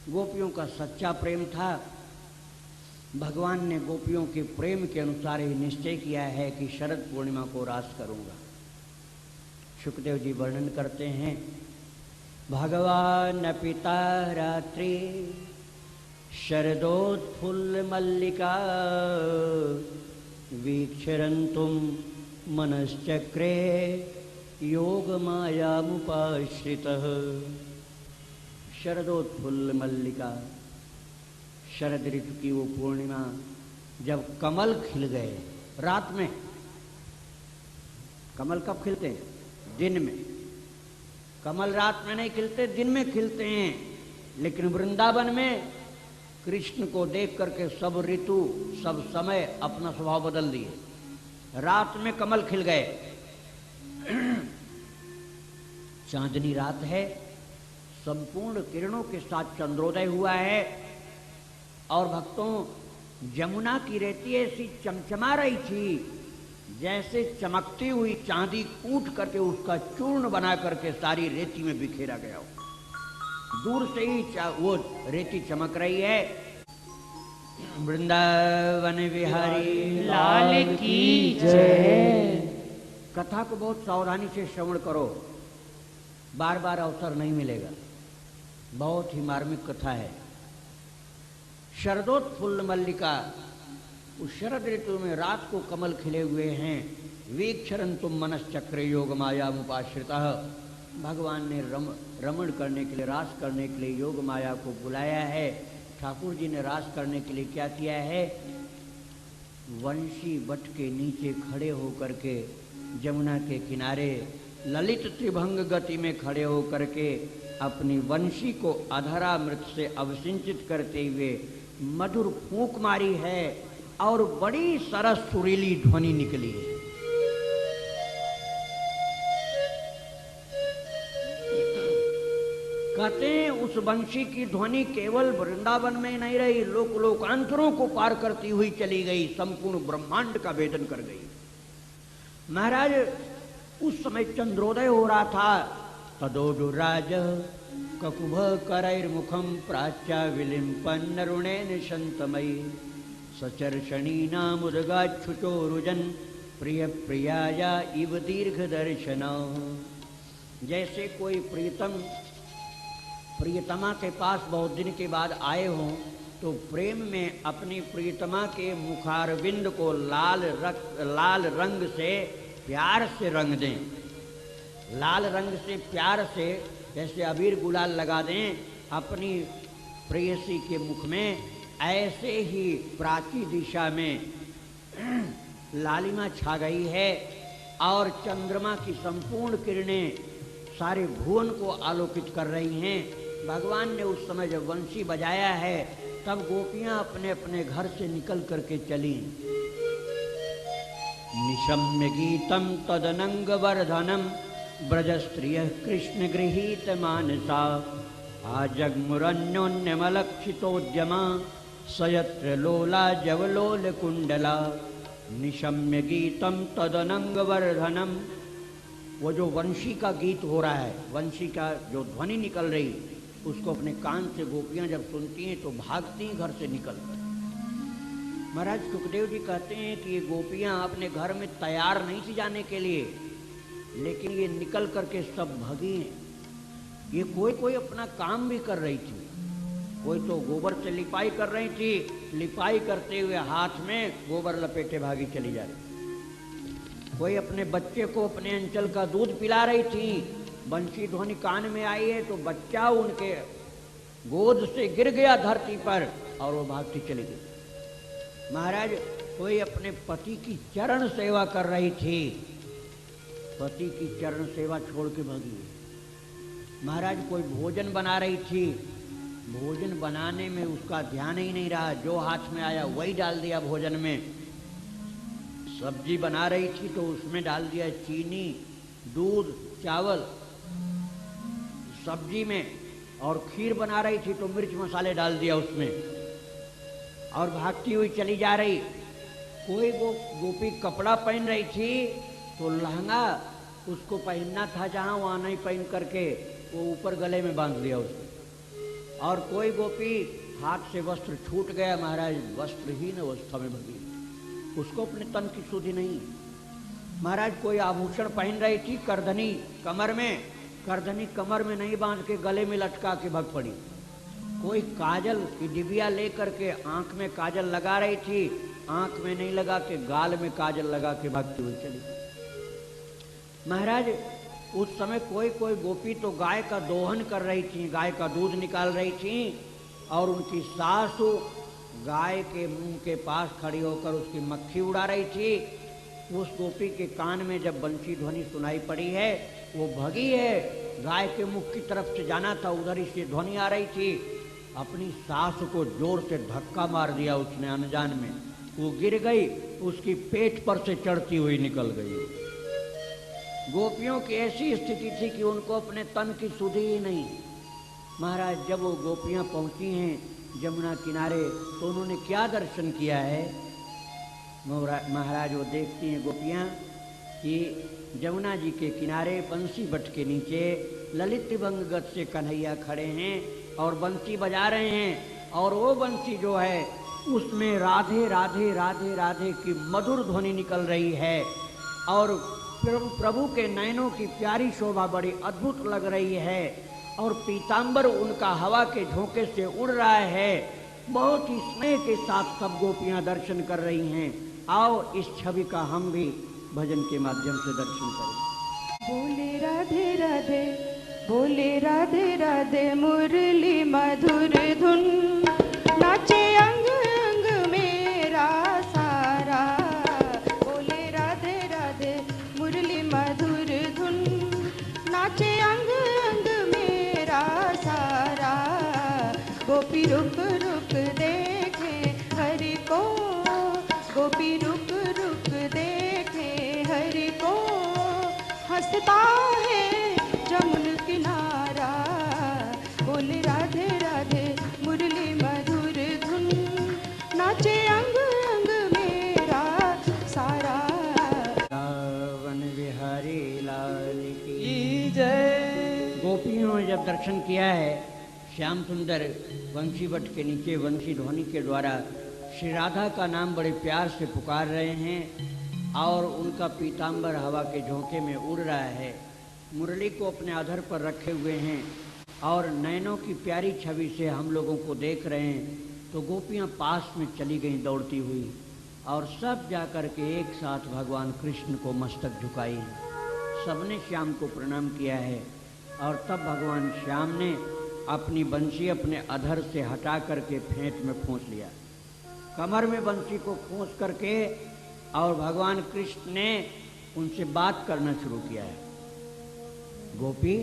गोपियों का सच्चा प्रेम था। भगवान ने गोपियों के प्रेम के अनुसार ही निश्चय किया है कि शरद पूर्णिमा को रास करूंगा। सुखदेव जी वर्णन करते हैं, भगवान पिता रात्रि शरदोत्फुल्ल मल्लिका वीक्षरन्तुम मनश्चक्रे योग मायामुपाश्रितः। शरदोत्फुल्ल मल्लिका, शरद ऋतु की वो पूर्णिमा जब कमल खिल गए। रात में कमल कब खिलते हैं? दिन में। कमल रात में नहीं खिलते, दिन में खिलते हैं। लेकिन वृंदावन में कृष्ण को देख करके सब ऋतु सब समय अपना स्वभाव बदल दिए। रात में कमल खिल गए। चांदनी रात है, संपूर्ण किरणों के साथ चंद्रोदय हुआ है और भक्तों यमुना की रेती ऐसी चमचमा रही थी जैसे चमकती हुई चांदी कूट करके उसका चूर्ण बना करके सारी रेती में बिखेरा गया हो। दूर से ही वो रेती चमक रही है। वृंदावन बिहारी लाल की जय। कथा को बहुत सावधानी से श्रवण करो, बार बार अवसर नहीं मिलेगा। बहुत ही मार्मिक कथा है। शरदोत्फुल्ल मल्लिका, उस शरद ऋतु में रात को कमल खिले हुए हैं। वीक्षरन्तुम मनश्चक्रे योग मायामुपाश्रितः। भगवान ने रमण करने के लिए, रास करने के लिए योग माया को बुलाया है। ठाकुर जी ने रास करने के लिए क्या किया है? वंशी वट के नीचे खड़े होकर के जमुना के किनारे ललित त्रिभंग गति में खड़े होकर के अपनी वंशी को अधरामृत से अवसिंचित करते हुए मधुर फूंक मारी है और बड़ी सरस सुरीली ध्वनि निकली है। कहते हैं उस वंशी की ध्वनि केवल वृंदावन में नहीं रही, लोक लोकांतरों को पार करती हुई चली गई, संपूर्ण ब्रह्मांड का वेदन कर गई। महाराज उस समय चंद्रोदय हो रहा था। तदोडुराज ककुभ करैर्मुखम प्राच्या विलिम्पन्न रुणेन शंतमयी सचर्षणीना मुदगाच्छुचोरुजन प्रिय प्रियाया इव दीर्घ दर्शन। जैसे कोई प्रियतमा के पास बहुत दिन के बाद आए हों तो प्रेम में अपनी प्रियतमा के मुखारविंद को लाल रंग से प्यार से रंग दें। लाल रंग से प्यार से जैसे अबीर गुलाल लगा दें अपनी प्रेयसी के मुख में, ऐसे ही प्राची दिशा में लालिमा छा गई है और चंद्रमा की संपूर्ण किरणें सारे भुवन को आलोकित कर रही हैं। भगवान ने उस समय जब वंशी बजाया है तब गोपियां अपने अपने घर से निकल करके चली। निशम्य गीतम तदनंग वर्धनम ब्रजस्त्रिय कृष्ण गृहीत मानसा आजग्मुरन्योन्यमलक्षितोद्यमा सयत्र लोला जवलोल कुंडला। निशम्य गीतम तदनंग वर्धनम, वो जो वंशी का गीत हो रहा है, वंशी का जो ध्वनि निकल रही, उसको अपने कान से गोपियां जब सुनती हैं तो भागती हैं घर से निकल कर। महाराज सुखदेव जी कहते हैं कि ये गोपियां अपने घर में तैयार नहीं थी जाने के लिए, लेकिन ये निकल करके सब भागी हैं। ये कोई अपना काम भी कर रही थी, कोई तो गोबर से लिपाई कर रही थी, लिपाई करते हुए हाथ में गोबर लपेटे भागी चली जा रही। कोई अपने बच्चे को अपने अंचल का दूध पिला रही थी, बंशी ध्वनि कान में आई है तो बच्चा उनके गोद से गिर गया धरती पर और वो भागती चली गई। महाराज कोई अपने पति की चरण सेवा कर रही थी, पति की चरण सेवा छोड़ के भागी। महाराज कोई भोजन बना रही थी, भोजन बनाने में उसका ध्यान ही नहीं रहा, जो हाथ में आया वही डाल दिया भोजन में। सब्जी बना रही थी तो उसमें डाल दिया चीनी, दूध, चावल सब्जी में, और खीर बना रही थी तो मिर्च मसाले डाल दिया उसमें और भागती हुई चली जा रही। कोई गोपी कपड़ा पहन रही थी तो लहंगा उसको पहनना था जहां, वहां नहीं पहन करके वो ऊपर गले में बांध लिया उसने। और कोई गोपी हाथ से वस्त्र छूट गया, महाराज वस्त्रहीन अवस्था में भगी, उसको अपने तन की सुधि नहीं। महाराज कोई आभूषण पहन रही थी, करधनी कमर में, करधनी कमर में नहीं बांध के गले में लटका के भग पड़ी। कोई काजल की डिबिया लेकर के आंख में काजल लगा रही थी, आंख में नहीं लगा के गाल में काजल लगा के भागती हुई चली। महाराज उस समय कोई कोई गोपी तो गाय का दोहन कर रही थी, गाय का दूध निकाल रही थी, और उनकी सासु गाय के मुंह के पास खड़ी होकर उसकी मक्खी उड़ा रही थी। उस गोपी के कान में जब बंसी ध्वनि सुनाई पड़ी है, वो भगी है, गाय के मुख की तरफ से जाना था, उधर ही से ध्वनि आ रही थी। अपनी सास को जोर से धक्का मार दिया उसने अनजान में, वो गिर गई, उसकी पेट पर से चढ़ती हुई निकल गई। गोपियों की ऐसी स्थिति थी कि उनको अपने तन की सुधि ही नहीं। महाराज जब वो गोपियां पहुंची हैं जमुना किनारे, तो उन्होंने क्या दर्शन किया है। महाराज वो देखती हैं गोपियां कि जमुना जी के किनारे बंसी बट के नीचे ललित भंगगत से कन्हैया खड़े हैं और बंसी बजा रहे हैं, और वो बंसी जो है उसमें राधे राधे राधे राधे की मधुर ध्वनि निकल रही है, और प्रभु के नयनों की प्यारी शोभा बड़ी अद्भुत लग रही है, और पीतांबर उनका हवा के झोंके से उड़ रहा है। बहुत ही स्नेह के साथ सब गोपियां दर्शन कर रही हैं। आओ इस छवि का हम भी भजन के माध्यम से दर्शन करें। बोले राधे राधे, बोले राधे राधे, मुरली मधुर धुन, नाचे अंग अंग मेरा सारा। बोले राधे राधे, मुरली मधुर धुन, नाचे अंग अंग मेरा सारा। गोपी रुक रुक देखे हरि को, गोपी रुक रुक देखे हरि को, हंसता है जमुन किनारा। बोले राधे राधे, मुरली मधुर धुन, नाचे अंग अंग मेरा सारा। रावण बिहारी लाल की जय। गोपियों ने जब दर्शन किया है, श्याम सुंदर बंसी बट के नीचे बंसी ध्वनि के द्वारा श्री राधा का नाम बड़े प्यार से पुकार रहे हैं, और उनका पीतांबर हवा के झोंके में उड़ रहा है। मुरली को अपने अधर पर रखे हुए हैं और नैनों की प्यारी छवि से हम लोगों को देख रहे हैं। तो गोपियां पास में चली गईं दौड़ती हुई, और सब जाकर के एक साथ भगवान कृष्ण को मस्तक झुकाई है। सबने श्याम को प्रणाम किया है, और तब भगवान श्याम ने अपनी बंसी अपने अधर से हटा करके फेंट में खोस लिया, कमर में बंसी को खोस करके, और भगवान कृष्ण ने उनसे बात करना शुरू किया है। गोपी,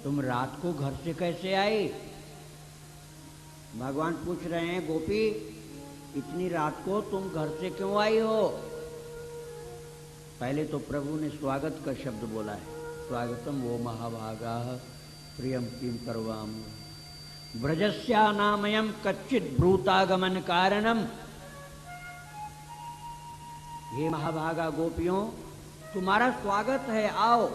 तुम रात को घर से कैसे आई? भगवान पूछ रहे हैं, गोपी इतनी रात को तुम घर से क्यों आई हो? पहले तो प्रभु ने स्वागत का शब्द बोला है, स्वागतम वो महाभागा प्रियम किम करवाम ब्रजस्या नामयम कच्चित ब्रूतागमन कारणम। हे महाभागा गोपियों, तुम्हारा स्वागत है, आओ।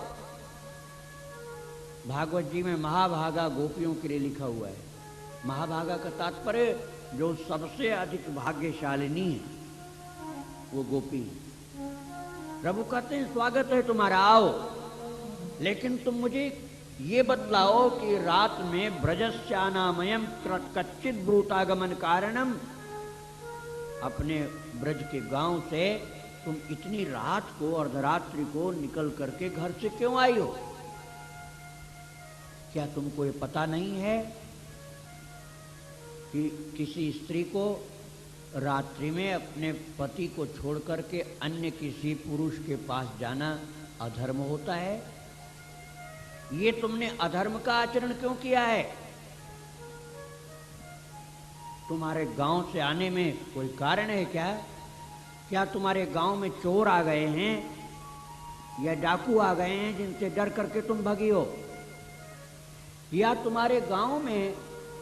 भागवत जी में महाभागा गोपियों के लिए लिखा हुआ है। महाभागा का तात्पर्य जो सबसे अधिक भाग्यशालिनी है, वो गोपी है। प्रभु कहते हैं स्वागत है तुम्हारा, आओ, लेकिन तुम मुझे ये बतलाओ कि रात में ब्रजस्यानामयम कच्चित ब्रूतागमन कारणम, अपने ब्रज के गांव से तुम इतनी रात को, अर्धरात्रि को निकल करके घर से क्यों आई हो? क्या तुमको ये पता नहीं है कि किसी स्त्री को रात्रि में अपने पति को छोड़ करके अन्य किसी पुरुष के पास जाना अधर्म होता है? ये तुमने अधर्म का आचरण क्यों किया है? तुम्हारे गांव से आने में कोई कारण है क्या? क्या तुम्हारे गांव में चोर आ गए हैं या डाकू आ गए हैं जिनसे डर करके तुम भगी हो? या तुम्हारे गांव में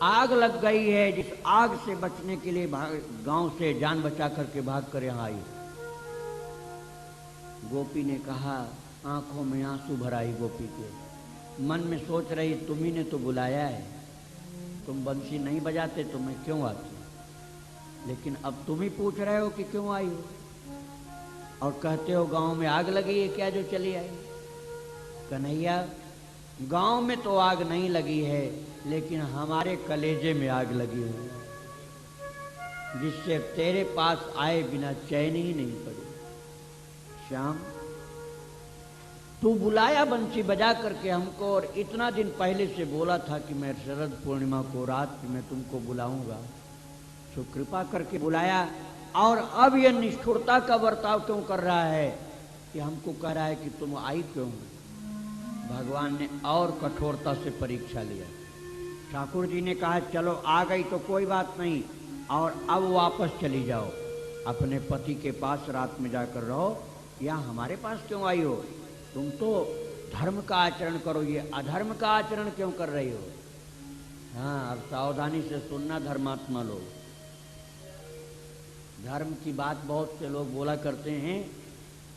आग लग गई है, जिस आग से बचने के लिए गांव से जान बचा करके भाग कर यहां आई? गोपी ने कहा, आंखों में आंसू भर आई गोपी के, मन में सोच रही तुम्ही ने तो बुलाया है, तुम बंसी नहीं बजाते तो मैं क्यों आती, लेकिन अब तुम ही पूछ रहे हो कि क्यों आई हो, और कहते हो गांव में आग लगी है क्या जो चली आई। कन्हैया, गांव में तो आग नहीं लगी है, लेकिन हमारे कलेजे में आग लगी हुई है, जिससे तेरे पास आए बिना चैन ही नहीं पड़ी। श्याम, तू बुलाया बंसी बजा करके हमको, और इतना दिन पहले से बोला था कि मैं शरद पूर्णिमा को रात में तुमको बुलाऊंगा, तो कृपा करके बुलाया, और अब यह निष्ठुरता का बर्ताव क्यों कर रहा है कि हमको कह रहा है कि तुम आई क्यों। भगवान ने और कठोरता से परीक्षा लिया। ठाकुर जी ने कहा चलो आ गई तो कोई बात नहीं, और अब वापस चली जाओ अपने पति के पास, रात में जाकर रहो, या हमारे पास क्यों आई हो। तुम तो धर्म का आचरण करो, ये अधर्म का आचरण क्यों कर रही हो। हाँ, अब सावधानी से सुनना धर्मात्मा लोग। धर्म की बात बहुत से लोग बोला करते हैं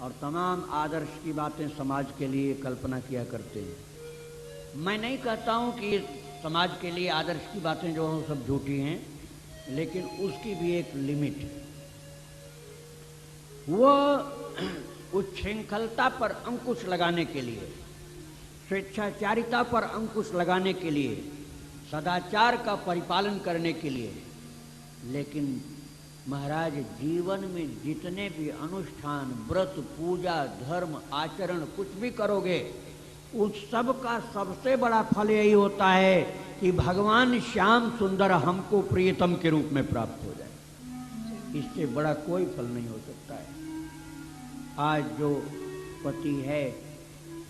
और तमाम आदर्श की बातें समाज के लिए कल्पना किया करते हैं। मैं नहीं कहता हूं कि समाज के लिए आदर्श की बातें जो हैं सब झूठी हैं, लेकिन उसकी भी एक लिमिट है। वो उस श्रृंखलता पर अंकुश लगाने के लिए, स्वेच्छाचारिता पर अंकुश लगाने के लिए, सदाचार का परिपालन करने के लिए। लेकिन महाराज, जीवन में जितने भी अनुष्ठान, व्रत, पूजा, धर्म, आचरण कुछ भी करोगे, उस सब का सबसे बड़ा फल यही होता है कि भगवान श्याम सुंदर हमको प्रियतम के रूप में प्राप्त हो जाए। इससे बड़ा कोई फल नहीं हो सकता है। आज जो पति है,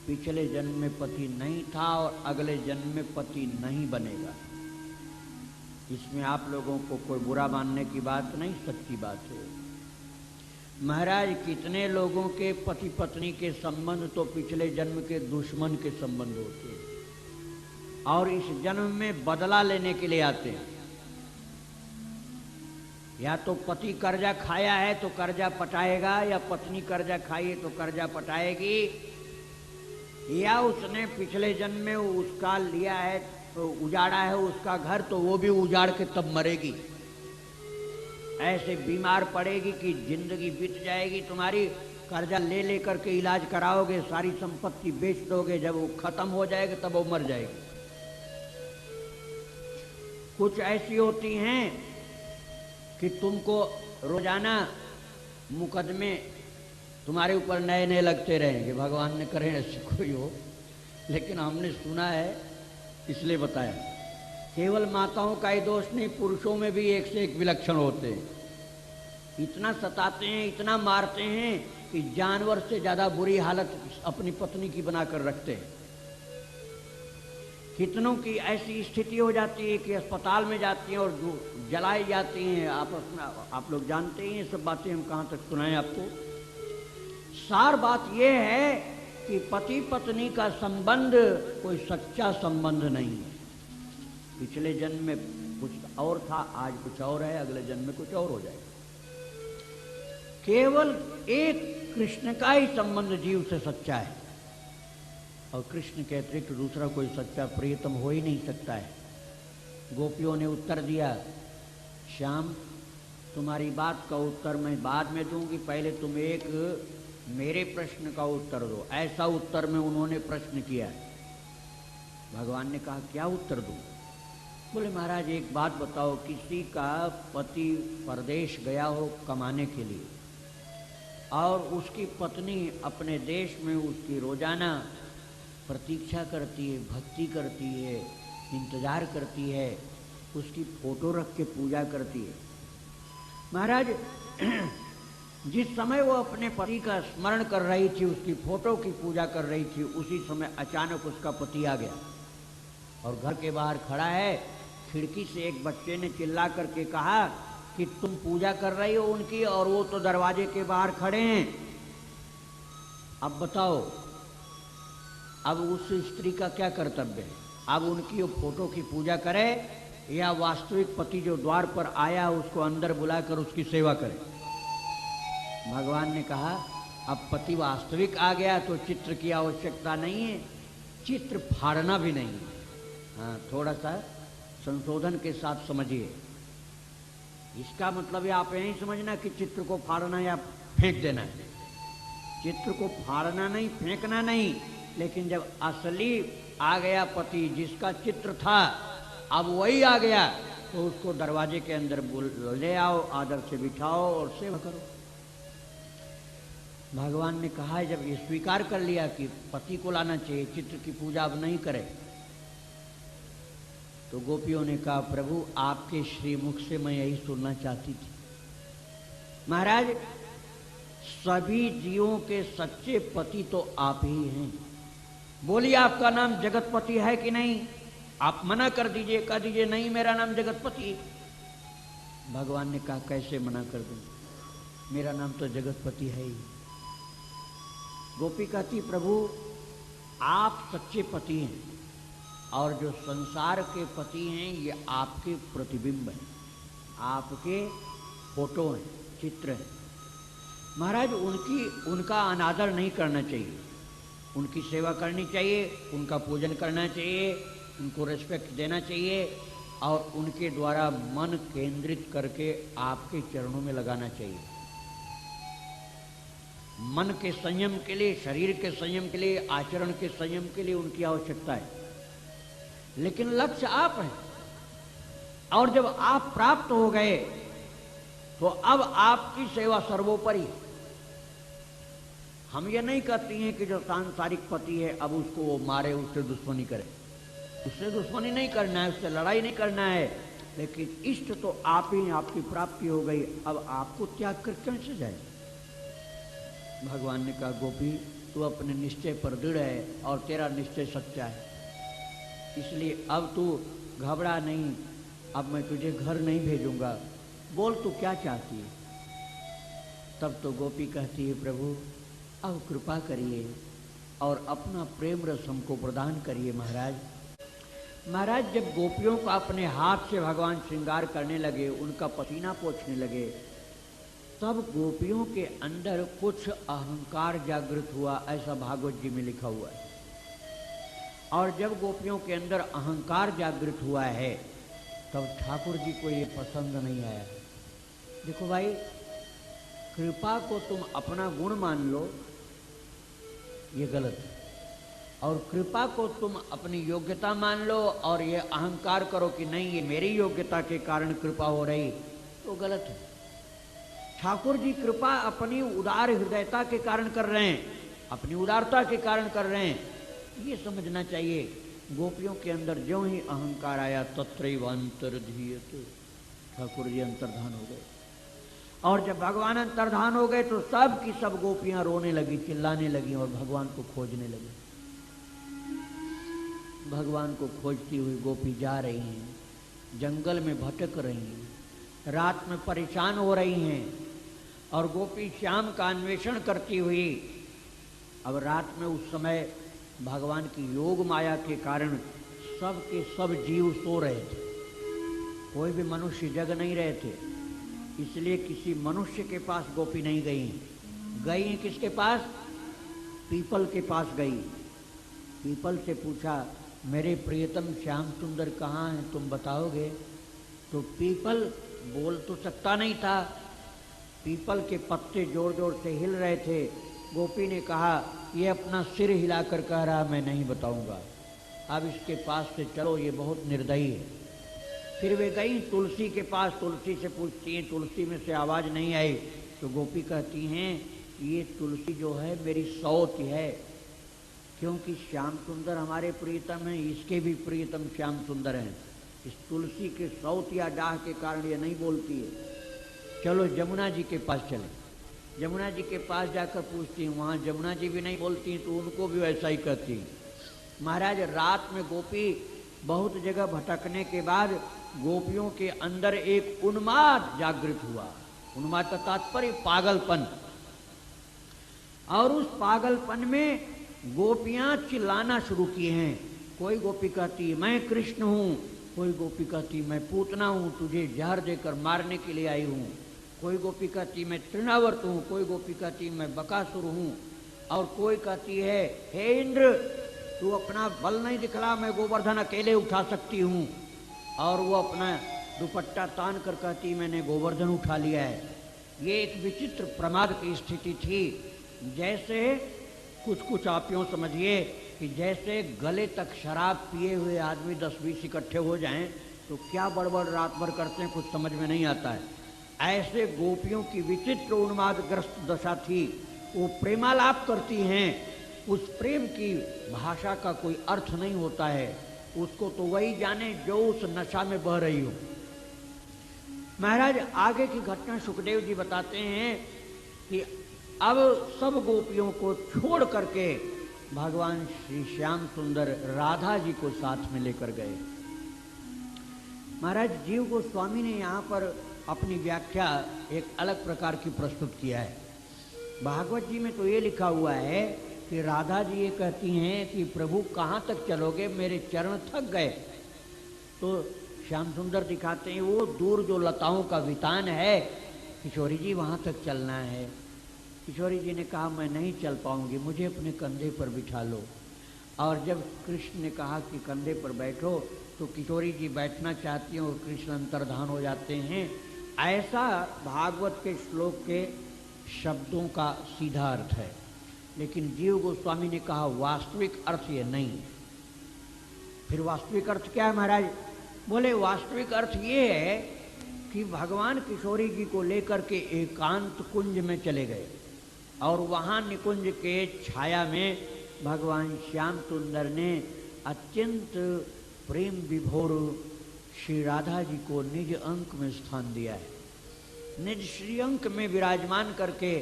पिछले जन्म में पति नहीं था और अगले जन्म में पति नहीं बनेगा। इसमें आप लोगों को कोई बुरा मानने की बात नहीं, सच्ची बात है। महाराज, कितने लोगों के पति पत्नी के संबंध तो पिछले जन्म के दुश्मन के संबंध होते हैं, और इस जन्म में बदला लेने के लिए आते हैं। या तो पति कर्जा खाया है तो कर्जा पटाएगा, या पत्नी कर्जा खाई है तो कर्जा पटाएगी, या उसने पिछले जन्म में उसका लिया है तो उजाड़ा है उसका घर, तो वो भी उजाड़ के तब मरेगी। ऐसे बीमार पड़ेगी कि जिंदगी बीत जाएगी तुम्हारी। कर्जा ले लेकर के इलाज कराओगे, सारी संपत्ति बेच दोगे, जब वो खत्म हो जाएगा तब वो मर जाएगी। कुछ ऐसी होती हैं कि तुमको रोजाना मुकदमे तुम्हारे ऊपर नए नए लगते रहेंगे। भगवान ने करे ऐसे कोई हो, लेकिन हमने सुना है इसलिए बताया। केवल माताओं का ही दोष नहीं, पुरुषों में भी एक से एक विलक्षण होते हैं। इतना सताते हैं, इतना मारते हैं कि जानवर से ज्यादा बुरी हालत अपनी पत्नी की बनाकर रखते हैं। कितनों की ऐसी स्थिति हो जाती है कि अस्पताल में जाती हैं और जलाई जाती हैं आपस में। आप लोग जानते हैं ये सब बातें, हम कहाँ तक सुनाएं आपको। सार बात यह है कि पति पत्नी का संबंध कोई सच्चा संबंध नहीं है। पिछले जन्म में कुछ और था, आज कुछ और है, अगले जन्म में कुछ और हो जाएगा। केवल एक कृष्ण का ही संबंध जीव से सच्चा है, और कृष्ण के अतिरिक्त दूसरा कोई सच्चा प्रियतम हो ही नहीं सकता है। गोपियों ने उत्तर दिया, श्याम तुम्हारी बात का उत्तर मैं बाद में दूंगी, पहले तुम एक मेरे प्रश्न का उत्तर दो। ऐसा उत्तर में उन्होंने प्रश्न किया। भगवान ने कहा क्या उत्तर दूं? बोले महाराज एक बात बताओ, किसी का पति परदेश गया हो कमाने के लिए, और उसकी पत्नी अपने देश में उसकी रोजाना प्रतीक्षा करती है, भक्ति करती है, इंतजार करती है, उसकी फोटो रख के पूजा करती है। महाराज जिस समय वो अपने पति का स्मरण कर रही थी, उसकी फोटो की पूजा कर रही थी, उसी समय अचानक उसका पति आ गया और घर के बाहर खड़ा है। खिड़की से एक बच्चे ने चिल्ला करके कहा कि तुम पूजा कर रही हो उनकी, और वो तो दरवाजे के बाहर खड़े हैं। अब बताओ, अब उस स्त्री का क्या कर्तव्य है? अब उनकी वो फोटो की पूजा करे, या वास्तविक पति जो द्वार पर आया उसको अंदर बुलाकर उसकी सेवा करे? भगवान ने कहा अब पति वास्तविक आ गया तो चित्र की आवश्यकता नहीं है, चित्र फाड़ना भी नहीं है। हाँ, थोड़ा सा संशोधन के साथ समझिए। इसका मतलब है आप यही समझना कि चित्र को फाड़ना या फेंक देना है। चित्र को फाड़ना नहीं, फेंकना नहीं, लेकिन जब असली आ गया पति जिसका चित्र था, अब वही आ गया, तो उसको दरवाजे के अंदर ले आओ, आदर से बिठाओ और सेवा करो। भगवान ने कहा है, जब ये स्वीकार कर लिया कि पति को लाना चाहिए, चित्र की पूजा अब नहीं करे, तो गोपियों ने कहा प्रभु आपके श्रीमुख से मैं यही सुनना चाहती थी। महाराज, सभी जीवों के सच्चे पति तो आप ही हैं। बोलिए आपका नाम जगतपति है कि नहीं? आप मना कर दीजिए, कह दीजिए नहीं मेरा नाम जगतपति। भगवान ने कहा कैसे मना कर दूं, मेरा नाम तो जगतपति है ही। गोपी कहती प्रभु आप सच्चे पति हैं और जो संसार के पति हैं ये आपके प्रतिबिंब हैं, आपके फोटो हैं, चित्र हैं। महाराज उनका अनादर नहीं करना चाहिए, उनकी सेवा करनी चाहिए, उनका पूजन करना चाहिए, उनको रिस्पेक्ट देना चाहिए और उनके द्वारा मन केंद्रित करके आपके चरणों में लगाना चाहिए। मन के संयम के लिए, शरीर के संयम के लिए, आचरण के संयम के लिए उनकी आवश्यकता है, लेकिन लक्ष्य आप हैं। और जब आप प्राप्त हो गए तो अब आपकी सेवा सर्वोपरि। हम ये नहीं कहती हैं कि जो सांसारिक पति है अब उसको वो मारे, उससे दुश्मनी करे, उससे दुश्मनी नहीं करना है, उससे लड़ाई नहीं करना है, लेकिन इष्ट तो आप ही, आपकी प्राप्ति हो गई, अब आपको त्याग कर कैसे जाए। भगवान ने कहा गोपी तू अपने निश्चय पर दृढ़ है और तेरा निश्चय सच्चा है, इसलिए अब तू घबरा नहीं, अब मैं तुझे घर नहीं भेजूंगा, बोल तू क्या चाहती है। तब तो गोपी कहती है प्रभु अब कृपा करिए और अपना प्रेम रस हमको प्रदान करिए। महाराज जब गोपियों को अपने हाथ से भगवान श्रृंगार करने लगे, उनका पसीना पोंछने लगे, तब गोपियों के अंदर कुछ अहंकार जागृत हुआ, ऐसा भागवत जी में लिखा हुआ है। और जब गोपियों के अंदर अहंकार जागृत हुआ है तब ठाकुर जी को ये पसंद नहीं आया। देखो भाई, कृपा को तुम अपना गुण मान लो, ये गलत है, और कृपा को तुम अपनी योग्यता मान लो और ये अहंकार करो कि नहीं ये मेरी योग्यता के कारण कृपा हो रही, तो गलत है। ठाकुर जी कृपा अपनी उदार हृदयता के कारण कर रहे हैं, अपनी उदारता के कारण कर रहे हैं, ये समझना चाहिए। गोपियों के अंदर ज्यों ही अहंकार आया तत्रैव अंतर्धीयते, ठाकुर जी अंतर्धान हो गए। और जब भगवान अंतर्धान हो गए तो सब की सब गोपियां रोने लगी, चिल्लाने लगी और भगवान को खोजने लगी। भगवान को खोजती हुई गोपी जा रही हैं, जंगल में भटक रही हैं, रात में परेशान हो रही हैं, और गोपी श्याम का अन्वेषण करती हुई, अब रात में उस समय भगवान की योग माया के कारण सब के सब जीव सो रहे थे, कोई भी मनुष्य जग नहीं रहे थे, इसलिए किसी मनुष्य के पास गोपी नहीं गई किसके पास? पीपल के पास गई। पीपल से पूछा मेरे प्रियतम श्याम सुंदर कहाँ हैं, तुम बताओगे? तो पीपल बोल तो सकता नहीं था, पीपल के पत्ते जोर जोर से हिल रहे थे। गोपी ने कहा ये अपना सिर हिलाकर कह रहा मैं नहीं बताऊंगा, अब इसके पास से चलो, ये बहुत निर्दयी है। फिर वे गई तुलसी के पास, तुलसी से पूछती हैं, तुलसी में से आवाज़ नहीं आई, तो गोपी कहती हैं ये तुलसी जो है मेरी सौत है, क्योंकि श्याम सुंदर हमारे प्रियतम हैं, इसके भी प्रियतम श्याम सुंदर हैं, इस तुलसी के सौत या डाह के कारण ये नहीं बोलती है। चलो जमुना जी के पास चले। जमुना जी के पास जाकर पूछती हूँ, वहाँ जमुना जी भी नहीं बोलती तो उनको भी वैसा ही कहती। महाराज रात में गोपी बहुत जगह भटकने के बाद गोपियों के अंदर एक उन्माद जागृत हुआ। उन्माद का तात्पर्य पागलपन, और उस पागलपन में गोपियां चिल्लाना शुरू की हैं। कोई गोपी कहती मैं कृष्ण हूँ, कोई गोपी कहती मैं पूतना हूँ, तुझे जहर देकर मारने के लिए आई हूँ, कोई गोपी कहती मैं तृणावर्त हूँ, कोई गोपी कहती मैं बकासुर हूँ, और कोई कहती है हे इंद्र तू अपना बल नहीं दिखला, मैं गोवर्धन अकेले उठा सकती हूँ। और वो अपना दुपट्टा तान कर कहती मैंने गोवर्धन उठा लिया है। ये एक विचित्र प्रमाद की स्थिति थी। जैसे कुछ आप यूँ समझिए कि जैसे गले तक शराब पिए हुए आदमी 10-20 इकट्ठे हो जाएं तो क्या बड़बड़ रात भर करते हैं, कुछ समझ में नहीं आता है। ऐसे गोपियों की विचित्र उन्मादग्रस्त दशा थी। वो प्रेमालाप करती हैं, उस प्रेम की भाषा का कोई अर्थ नहीं होता है, उसको तो वही जाने जो उस नशा में बह रही हो। महाराज आगे की घटना सुखदेव जी बताते हैं कि अब सब गोपियों को छोड़ करके भगवान श्री श्याम सुंदर राधा जी को साथ में लेकर गए। महाराज जीव गोस्वामी ने यहाँ पर अपनी व्याख्या एक अलग प्रकार की प्रस्तुत किया है। भागवत जी में तो ये लिखा हुआ है कि राधा जी ये कहती हैं कि प्रभु कहाँ तक चलोगे, मेरे चरण थक गए। तो श्याम सुंदर दिखाते हैं वो दूर जो लताओं का वितान है, किशोरी जी वहाँ तक चलना है। किशोरी जी ने कहा मैं नहीं चल पाऊंगी, मुझे अपने कंधे पर बिठा लो। और जब कृष्ण ने कहा कि कंधे पर बैठो तो किशोरी जी बैठना चाहती हैं और कृष्ण अंतर्धान हो जाते हैं। ऐसा भागवत के श्लोक के शब्दों का सीधा अर्थ है, लेकिन जीव गोस्वामी ने कहा वास्तविक अर्थ ये नहीं। फिर वास्तविक अर्थ क्या है महाराज? बोले वास्तविक अर्थ ये है कि भगवान किशोरी जी को लेकर के एकांत कुंज में चले गए और वहाँ निकुंज के छाया में भगवान श्याम सुंदर ने अत्यंत प्रेम विभोर श्री राधा जी को निज अंक में स्थान दिया है। निज श्री अंक में विराजमान करके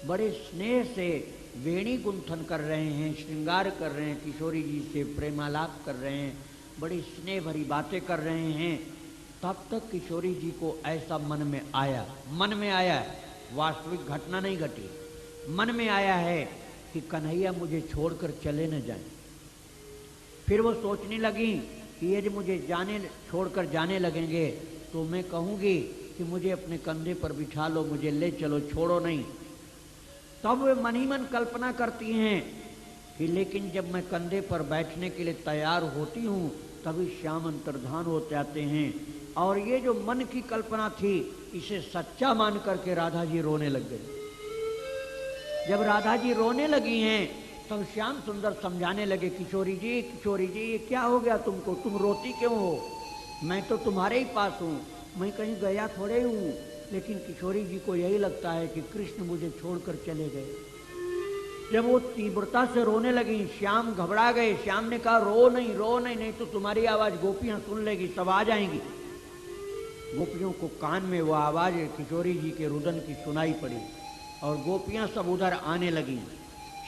बड़े स्नेह से वेणी गुंथन कर रहे हैं, श्रृंगार कर रहे हैं, किशोरी जी से प्रेमालाप कर रहे हैं, बड़ी स्नेह भरी बातें कर रहे हैं। तब तक किशोरी जी को ऐसा मन में आया, वास्तविक घटना नहीं घटी, मन में आया है कि कन्हैया मुझे छोड़कर चले न जाएं। फिर वो सोचने लगी कि यदि मुझे छोड़कर जाने लगेंगे तो मैं कहूँगी कि मुझे अपने कंधे पर बिठा लो, मुझे ले चलो, छोड़ो नहीं। तब वे मन ही मन कल्पना करती हैं कि लेकिन जब मैं कंधे पर बैठने के लिए तैयार होती हूँ तभी श्याम अंतर्धान हो जाते हैं। और ये जो मन की कल्पना थी इसे सच्चा मान करके राधा जी रोने लग गई। जब राधा जी रोने लगी हैं तब श्याम सुंदर समझाने लगे, किशोरी जी ये क्या हो गया तुमको, तुम रोती क्यों हो? मैं तो तुम्हारे ही पास हूँ, मैं कहीं गया थोड़े हूँ। लेकिन किशोरी जी को यही लगता है कि कृष्ण मुझे छोड़कर चले गए। जब वो तीव्रता से रोने लगी, श्याम घबरा गए। श्याम ने कहा रो नहीं, नहीं तो तुम्हारी आवाज गोपियां सुन लेगी, सब आ जाएंगी। गोपियों को कान में वो आवाज किशोरी जी के रुदन की सुनाई पड़ी और गोपियां सब उधर आने लगी।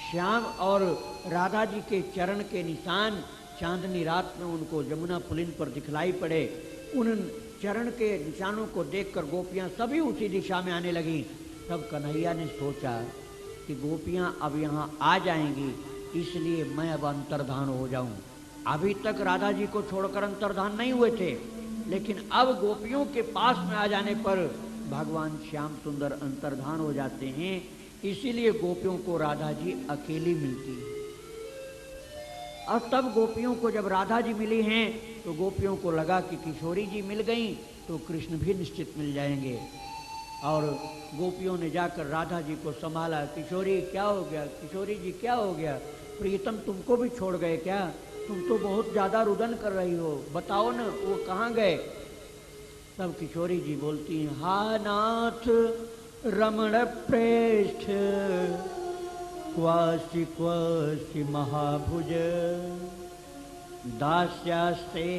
श्याम और राधा जी के चरण के निशान चांदनी रात में उनको जमुना पुलिन पर दिखलाई पड़े। उन चरण के निशानों को देखकर गोपियां सभी उसी दिशा में आने लगी। तब कन्हैया ने सोचा कि गोपियां अब यहाँ आ जाएंगी, इसलिए मैं अब अंतर्धान हो जाऊं। अभी तक राधा जी को छोड़कर अंतर्धान नहीं हुए थे, लेकिन अब गोपियों के पास में आ जाने पर भगवान श्याम सुंदर अंतर्धान हो जाते हैं। इसीलिए गोपियों को राधा जी अकेली मिलती है। और तब गोपियों को जब राधा जी मिली हैं तो गोपियों को लगा कि किशोरी जी मिल गई तो कृष्ण भी निश्चित मिल जाएंगे। और गोपियों ने जाकर राधा जी को संभाला, किशोरी क्या हो गया, किशोरी जी क्या हो गया, प्रीतम तुमको भी छोड़ गए क्या? तुम तो बहुत ज़्यादा रुदन कर रही हो, बताओ न वो कहाँ गए? तब किशोरी जी बोलती हैं, हा नाथ रमण प्रेष्ठ क्वासि क्वासि महाभुज दास्यास्ते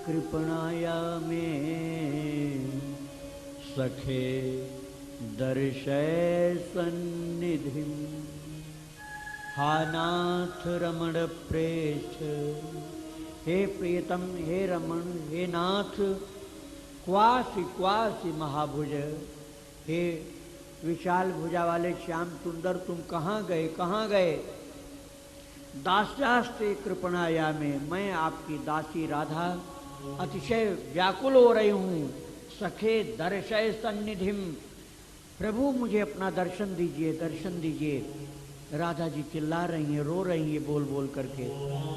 कृपणाया में सखे दर्शय सन्निधि। हा नाथ रमण प्रेष्ठ, हे प्रियतम, हे रमण, हे नाथ, क्वासि क्वासि महाभुज, हे विशाल भुजा वाले श्याम सुंदर तुम कहाँ गए, कहाँ गए? दास्यास्ते कृपणाया में, मैं आपकी दासी राधा अतिशय व्याकुल हो रही हूँ। सखे दर्शय सन्निधिम, प्रभु मुझे अपना दर्शन दीजिए, दर्शन दीजिए। राधा जी चिल्ला रही हैं, रो रही हैं बोल बोल करके।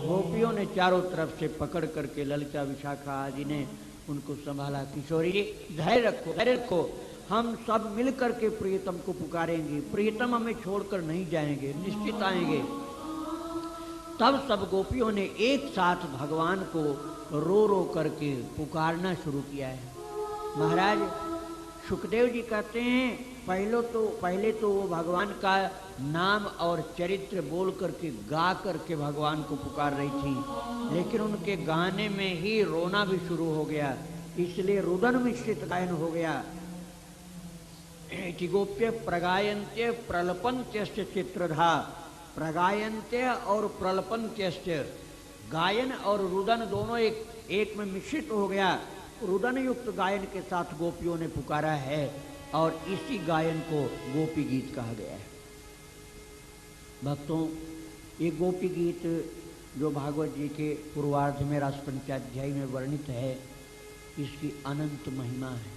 गोपियों ने चारों तरफ से पकड़ करके ललिता विशाखा आदि ने उनको संभाला। किशोरी जी धैर्य रखो, धैर्य रखो, हम सब मिल करके प्रियतम को पुकारेंगे, प्रियतम हमें छोड़कर नहीं जाएंगे, निश्चित आएंगे। तब सब गोपियों ने एक साथ भगवान को रो रो करके पुकारना शुरू किया है। महाराज सुखदेव जी कहते हैं पहले तो वो भगवान का नाम और चरित्र बोल करके गा करके भगवान को पुकार रही थी, लेकिन उनके गाने में ही रोना भी शुरू हो गया, इसलिए रुदन मिश्रित गायन हो गया। गोप्य प्रगायन्त्य प्रलपन्त्यश्च चित्रधा, प्रगायन्त्य और प्रलपन्त्यश्च, गायन और रुदन दोनों एक में मिश्रित हो गया। रुदन युक्त गायन के साथ गोपियों ने पुकारा है और इसी गायन को गोपी गीत कहा गया है। भक्तों, ये गोपी गीत जो भागवत जी के पूर्वार्ध में रास पंचाध्याय में वर्णित है, इसकी अनंत महिमा है।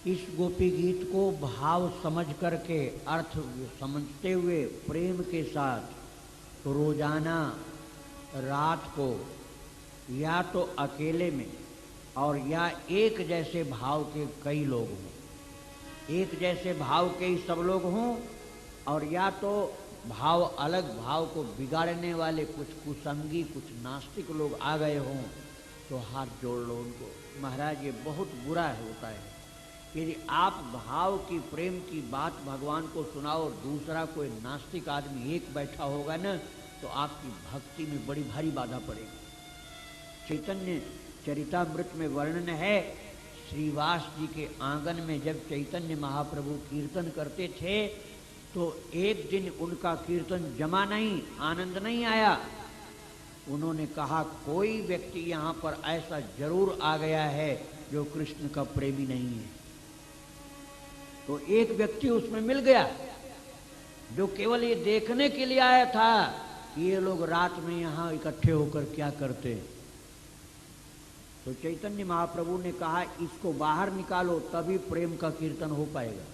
इस गोपी गीत को भाव समझ करके, अर्थ समझते हुए प्रेम के साथ रोजाना रात को या तो अकेले में और या एक जैसे भाव के कई लोग हों, एक जैसे भाव के ही सब लोग हों, और या तो भाव अलग भाव को बिगाड़ने वाले कुछ कुसंगी कुछ नास्तिक लोग आ गए हों तो हाथ जोड़ लो उनको। महाराज ये बहुत बुरा होता है यदि आप भाव की प्रेम की बात भगवान को सुनाओ और दूसरा कोई नास्तिक आदमी एक बैठा होगा ना तो आपकी भक्ति में बड़ी भारी बाधा पड़ेगी। चैतन्य चरितामृत में वर्णन है, श्रीवास जी के आंगन में जब चैतन्य महाप्रभु कीर्तन करते थे तो एक दिन उनका कीर्तन जमा नहीं, आनंद नहीं आया। उन्होंने कहा कोई व्यक्ति यहाँ पर ऐसा जरूर आ गया है जो कृष्ण का प्रेमी नहीं है। तो एक व्यक्ति उसमें मिल गया जो केवल ये देखने के लिए आया था ये लोग रात में यहाँ इकट्ठे होकर क्या करते। तो चैतन्य महाप्रभु ने कहा इसको बाहर निकालो तभी प्रेम का कीर्तन हो पाएगा।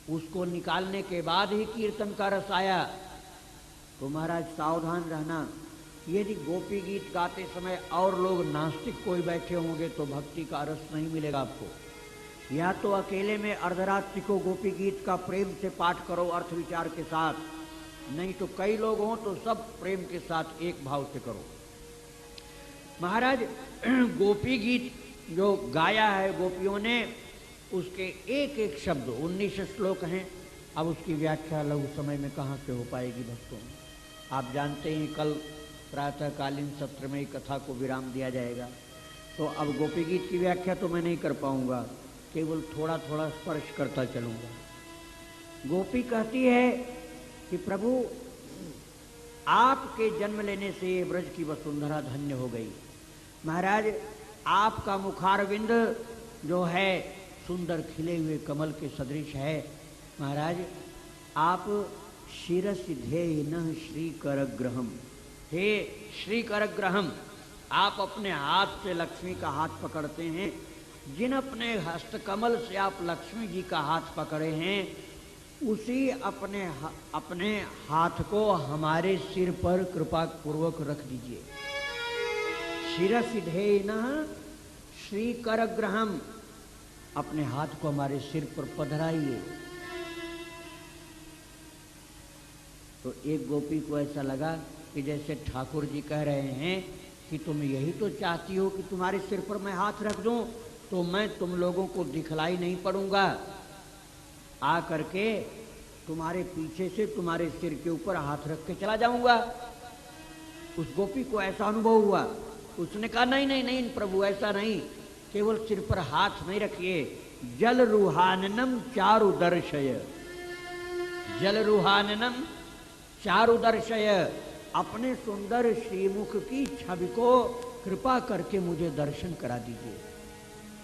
उसको निकालने के बाद ही कीर्तन का रस आया। तो महाराज सावधान रहना, यदि गोपी गीत गाते समय और लोग नास्तिक कोई बैठे होंगे तो भक्ति का रस नहीं मिलेगा आपको। या तो अकेले में अर्धरात्रि को गोपी गीत का प्रेम से पाठ करो अर्थ विचार के साथ, नहीं तो कई लोग हों तो सब प्रेम के साथ एक भाव से करो। महाराज गोपी गीत जो गाया है गोपियों ने उसके एक एक शब्द 19 श्लोक हैं। अब उसकी व्याख्या लघु समय में कहाँ से हो पाएगी भक्तों। आप जानते हैं कल प्रातःकालीन सत्र में कथा को विराम दिया जाएगा, तो अब गोपी गीत की व्याख्या तो मैं नहीं कर पाऊंगा, केवल थोड़ा थोड़ा स्पर्श करता चलूंगा। गोपी कहती है कि प्रभु आपके जन्म लेने से ये ब्रज की वसुंधरा धन्य हो गई। महाराज आपका मुखारविंद जो है सुंदर खिले हुए कमल के सदृश है। महाराज आप शिरस ध्येयनः श्री करग्रहम, हे श्री करग्रहम, आप अपने हाथ से लक्ष्मी का हाथ पकड़ते हैं। जिन अपने हस्तकमल से आप लक्ष्मी जी का हाथ पकड़े हैं उसी अपने हाथ को हमारे सिर पर कृपा पूर्वक रख दीजिए। शिरसि ध्येयनः श्री करग्रहम, अपने हाथ को हमारे सिर पर पधराइए। तो एक गोपी को ऐसा लगा कि जैसे ठाकुर जी कह रहे हैं कि तुम यही तो चाहती हो कि तुम्हारे सिर पर मैं हाथ रख दूं तो मैं तुम लोगों को दिखलाई नहीं पड़ूंगा, आ करके तुम्हारे पीछे से तुम्हारे सिर के ऊपर हाथ रख के चला जाऊंगा। उस गोपी को ऐसा अनुभव हुआ। उसने कहा नहीं नहीं नहीं प्रभु ऐसा नहीं, केवल सिर पर हाथ नहीं रखिए। जल रुहाननम चारु दर्शय, जल रुहाननम चारु दर्शय, अपने सुंदर श्रीमुख की छवि को कृपा करके मुझे दर्शन करा दीजिए।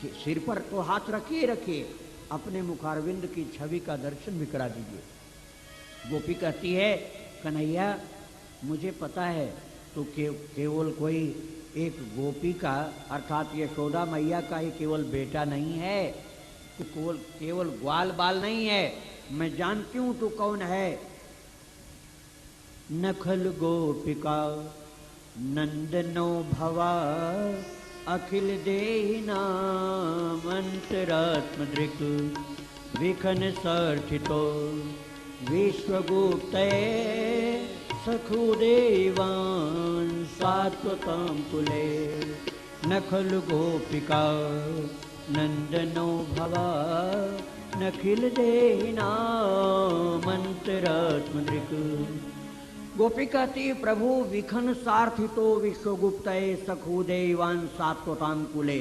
कि सिर पर तो हाथ रखिए रखिए, अपने मुखारविंद की छवि का दर्शन भी करा दीजिए। गोपी कहती है कन्हैया मुझे पता है तो केवल कोई एक गोपी का अर्थात यशोदा मैया का ही केवल बेटा नहीं है, तो केवल ग्वाल बाल नहीं है, मैं जानती हूं तू कौन है। नखल गोपिका नंदनो भवा अखिल देहि नाम अंतरात्म दृक् विखन सर्थितो विश्वगुप्त सखुदेवान् सात्वतां कुले नखल गोपिका नंदनो भवा नखिल देहि नाम अंतरात्म दृक्। गोपी कहती प्रभु विखन सार्थितो विश्वगुप्त सखुदेवान् सात्वतां कुले।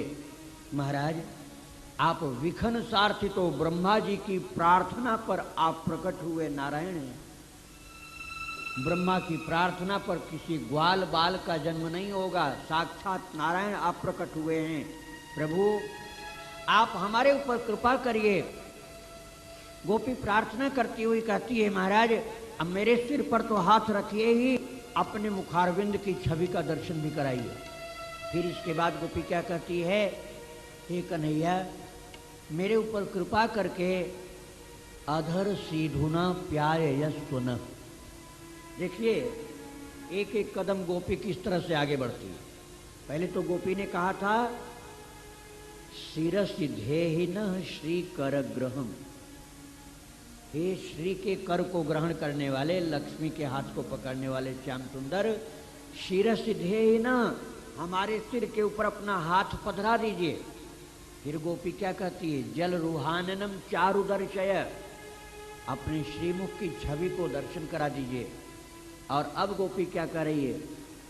महाराज आप विखन सार्थितो ब्रह्मा जी की प्रार्थना पर आप प्रकट हुए नारायण हैं। ब्रह्मा की प्रार्थना पर किसी ग्वाल बाल का जन्म नहीं होगा, साक्षात नारायण आप प्रकट हुए हैं। प्रभु आप हमारे ऊपर कृपा करिए। गोपी प्रार्थना करती हुई कहती है महाराज अब मेरे सिर पर तो हाथ रखिए ही, अपने मुखारविंद की छवि का दर्शन भी कराइए। फिर इसके बाद गोपी क्या कहती है, हे कन्हैया मेरे ऊपर कृपा करके अधर सीधुना प्यार यस्तुन। देखिए एक एक कदम गोपी किस तरह से आगे बढ़ती है। पहले तो गोपी ने कहा था शिरसि धेहिनः श्री कर ग्रहम, हे श्री के कर को ग्रहण करने वाले, लक्ष्मी के हाथ को पकड़ने वाले श्याम सुंदर, शिरसि धेहिनः हमारे सिर के ऊपर अपना हाथ पधरा दीजिए। फिर गोपी क्या कहती है, जल रूहाननम चारु दर्शय, अपने श्रीमुख की छवि को दर्शन करा दीजिए। और अब गोपी क्या कर रही है,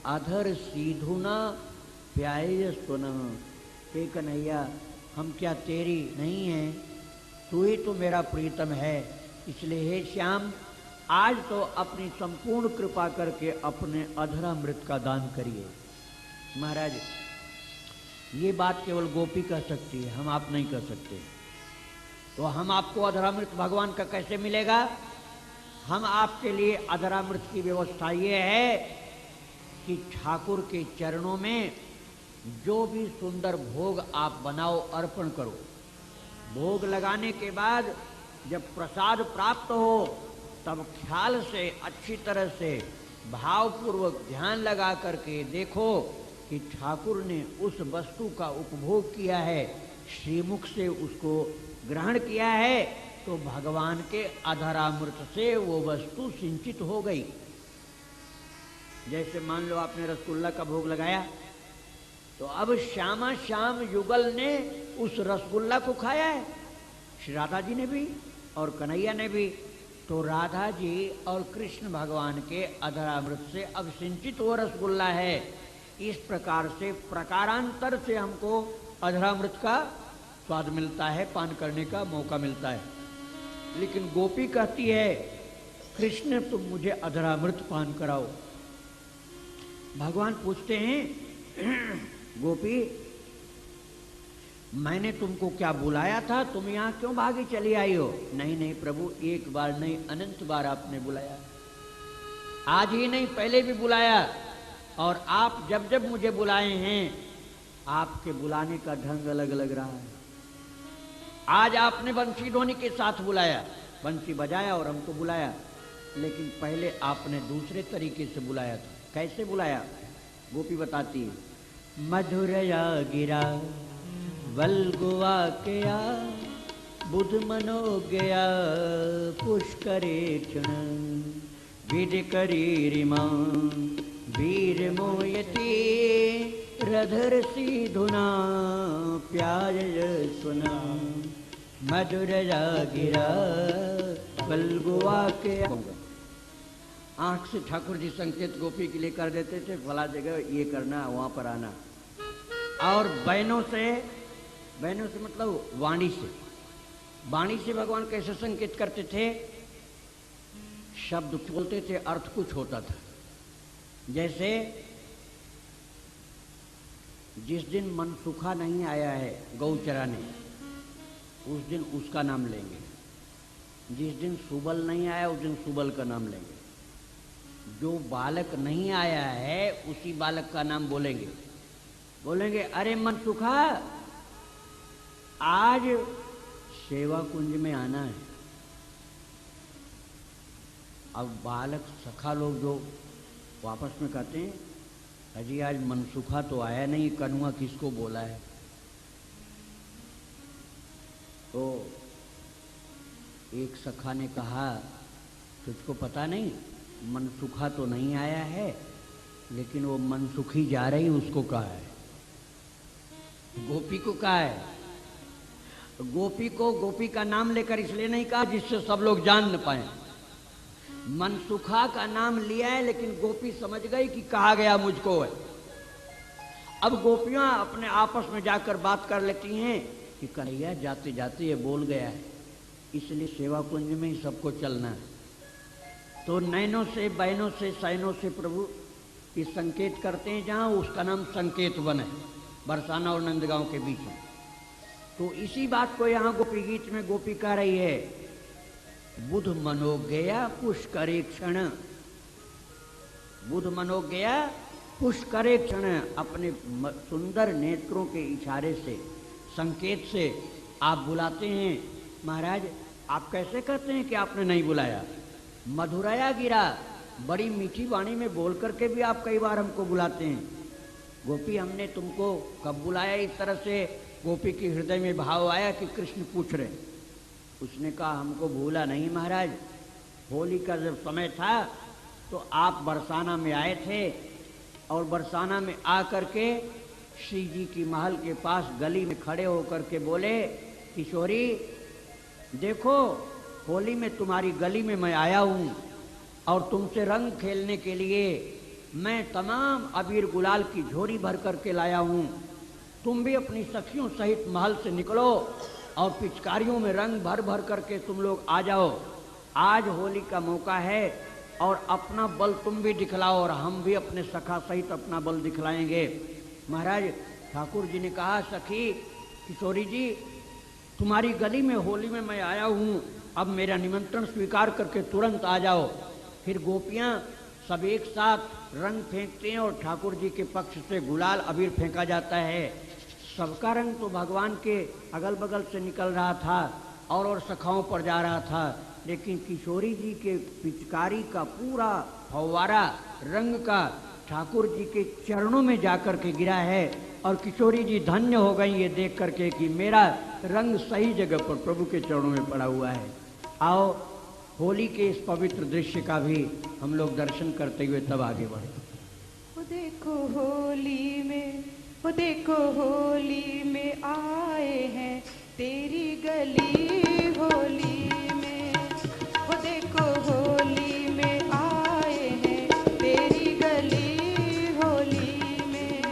अधर सीधुना प्याय सुनः, हे कन्हैया हम क्या तेरी नहीं हैं, तू ही तो मेरा प्रीतम है, इसलिए हे श्याम आज तो अपनी संपूर्ण कृपा करके अपने अधरामृत का दान करिए। महाराज ये बात केवल गोपी कह सकती है, हम आप नहीं कर सकते। तो हम आपको अधरामृत भगवान का कैसे मिलेगा? हम आपके लिए अधरामृत की व्यवस्था ये है कि ठाकुर के चरणों में जो भी सुंदर भोग आप बनाओ अर्पण करो। भोग लगाने के बाद जब प्रसाद प्राप्त हो तब ख्याल से अच्छी तरह से भावपूर्वक ध्यान लगा करके देखो कि ठाकुर ने उस वस्तु का उपभोग किया है, श्रीमुख से उसको ग्रहण किया है, तो भगवान के अधरामृत से वो वस्तु सिंचित हो गई। जैसे मान लो आपने रसगुल्ला का भोग लगाया तो अब श्यामा श्याम युगल ने उस रसगुल्ला को खाया है, श्री राधा जी ने भी और कन्हैया ने भी। तो राधा जी और कृष्ण भगवान के अधरामृत से अब सिंचित वो रसगुल्ला है। इस प्रकार से प्रकारांतर से हमको अधरामृत का स्वाद मिलता है, पान करने का मौका मिलता है। लेकिन गोपी कहती है कृष्ण तुम मुझे अधरामृत पान कराओ। भगवान पूछते हैं गोपी मैंने तुमको क्या बुलाया था, तुम यहाँ क्यों भागी चली आई हो? नहीं नहीं प्रभु, एक बार नहीं अनंत बार आपने बुलाया, आज ही नहीं पहले भी बुलाया, और आप जब जब मुझे बुलाए हैं आपके बुलाने का ढंग अलग अलग रहा है। आज आपने बंसी ध्वनि के साथ बुलाया, बंसी बजाया और हमको बुलाया, लेकिन पहले आपने दूसरे तरीके से बुलाया था। कैसे बुलाया? गोपी बताती है, मधुरया गिरा वल्गुआ केया बुध मनोज्ञया पुष्करे क्षण विधि करी रिमा वीर मोयती रधर सीधुना प्याय सुना मधुरया गिरा वल्गुआ केया। आंख से ठाकुर जी संकेत गोपी के लिए कर देते थे, फला जगह ये करना, वहां पर आना। और बहनों से मतलब वाणी से भगवान कैसे संकेत करते थे? शब्द बोलते थे, अर्थ कुछ होता था। जैसे जिस दिन मनसुखा नहीं आया है गौ चराने, उस दिन उसका नाम लेंगे। जिस दिन सुबल नहीं आया उस दिन सुबल का नाम लेंगे। जो बालक नहीं आया है उसी बालक का नाम बोलेंगे अरे मनसुखा आज सेवा कुंज में आना है। अब बालक सखा लोग जो वापस में कहते हैं, अजी आज मनसुखा तो आया नहीं, कनुआ किसको बोला है? तो एक सखा ने कहा, तुझको पता नहीं, मनसुखा तो नहीं आया है, लेकिन वो मनसुखी जा रही उसको कहा है। गोपी को कहा है। गोपी को गोपी का नाम लेकर इसलिए नहीं कहा जिससे सब लोग जान न पाए। मनसुखा का नाम लिया है, लेकिन गोपी समझ गई कि कहा गया मुझको है। अब गोपियां अपने आपस में जाकर बात कर लेती हैं कि कन्हैया जाते जाते ये बोल गया है, इसलिए सेवा कुंज में ही सबको चलना है। तो नैनों से, बैनों से, सैनों से प्रभु ये संकेत करते हैं, जहाँ उसका नाम संकेत वन है, बरसाना और नंदगांव के बीच में। तो इसी बात को यहाँ गोपी गीत में गोपी कह रही है, बुध मनोज्ञया पुष्करे क्षण, बुध मनोज्ञया पुष्करे क्षण, अपने सुंदर नेत्रों के इशारे से, संकेत से आप बुलाते हैं। महाराज आप कैसे कहते हैं कि आपने नहीं बुलाया? मधुराया गिरा, बड़ी मीठी वाणी में बोल करके भी आप कई बार हमको बुलाते हैं। गोपी हमने तुमको कब बुलाया? इस तरह से गोपी के हृदय में भाव आया कि कृष्ण पूछ रहे। उसने कहा हमको भूला नहीं महाराज, होली का जब समय था तो आप बरसाना में आए थे, और बरसाना में आ करके श्री जी की महल के पास गली में खड़े होकर के बोले, किशोरी देखो होली में तुम्हारी गली में मैं आया हूँ, और तुमसे रंग खेलने के लिए मैं तमाम अबीर गुलाल की झोरी भर करके लाया हूँ। तुम भी अपनी सखियों सहित महल से निकलो और पिचकारियों में रंग भर भर करके तुम लोग आ जाओ। आज होली का मौका है और अपना बल तुम भी दिखलाओ और हम भी अपने सखा सहित अपना बल दिखलाएंगे। महाराज ठाकुर जी ने कहा, सखी किशोरी जी तुम्हारी गली में होली में मैं आया हूँ, अब मेरा निमंत्रण स्वीकार करके तुरंत आ जाओ। फिर गोपियाँ सब एक साथ रंग फेंकते हैं और ठाकुर जी के पक्ष से गुलाल अबीर फेंका जाता है। सबका रंग तो भगवान के अगल बगल से निकल रहा था और सखाओं पर जा रहा था, लेकिन किशोरी जी के पिचकारी का पूरा फव्वारा रंग का ठाकुर जी के चरणों में जाकर के गिरा है, और किशोरी जी धन्य हो गई ये देख करके कि मेरा रंग सही जगह पर प्रभु के चरणों में पड़ा हुआ है। आओ होली के इस पवित्र दृश्य का भी हम लोग दर्शन करते हुए तब आगे बढ़े। वो देखो होली में, वो देखो होली में आए हैं तेरी गली होली में, वो देखो होली में आए हैं तेरी गली होली में।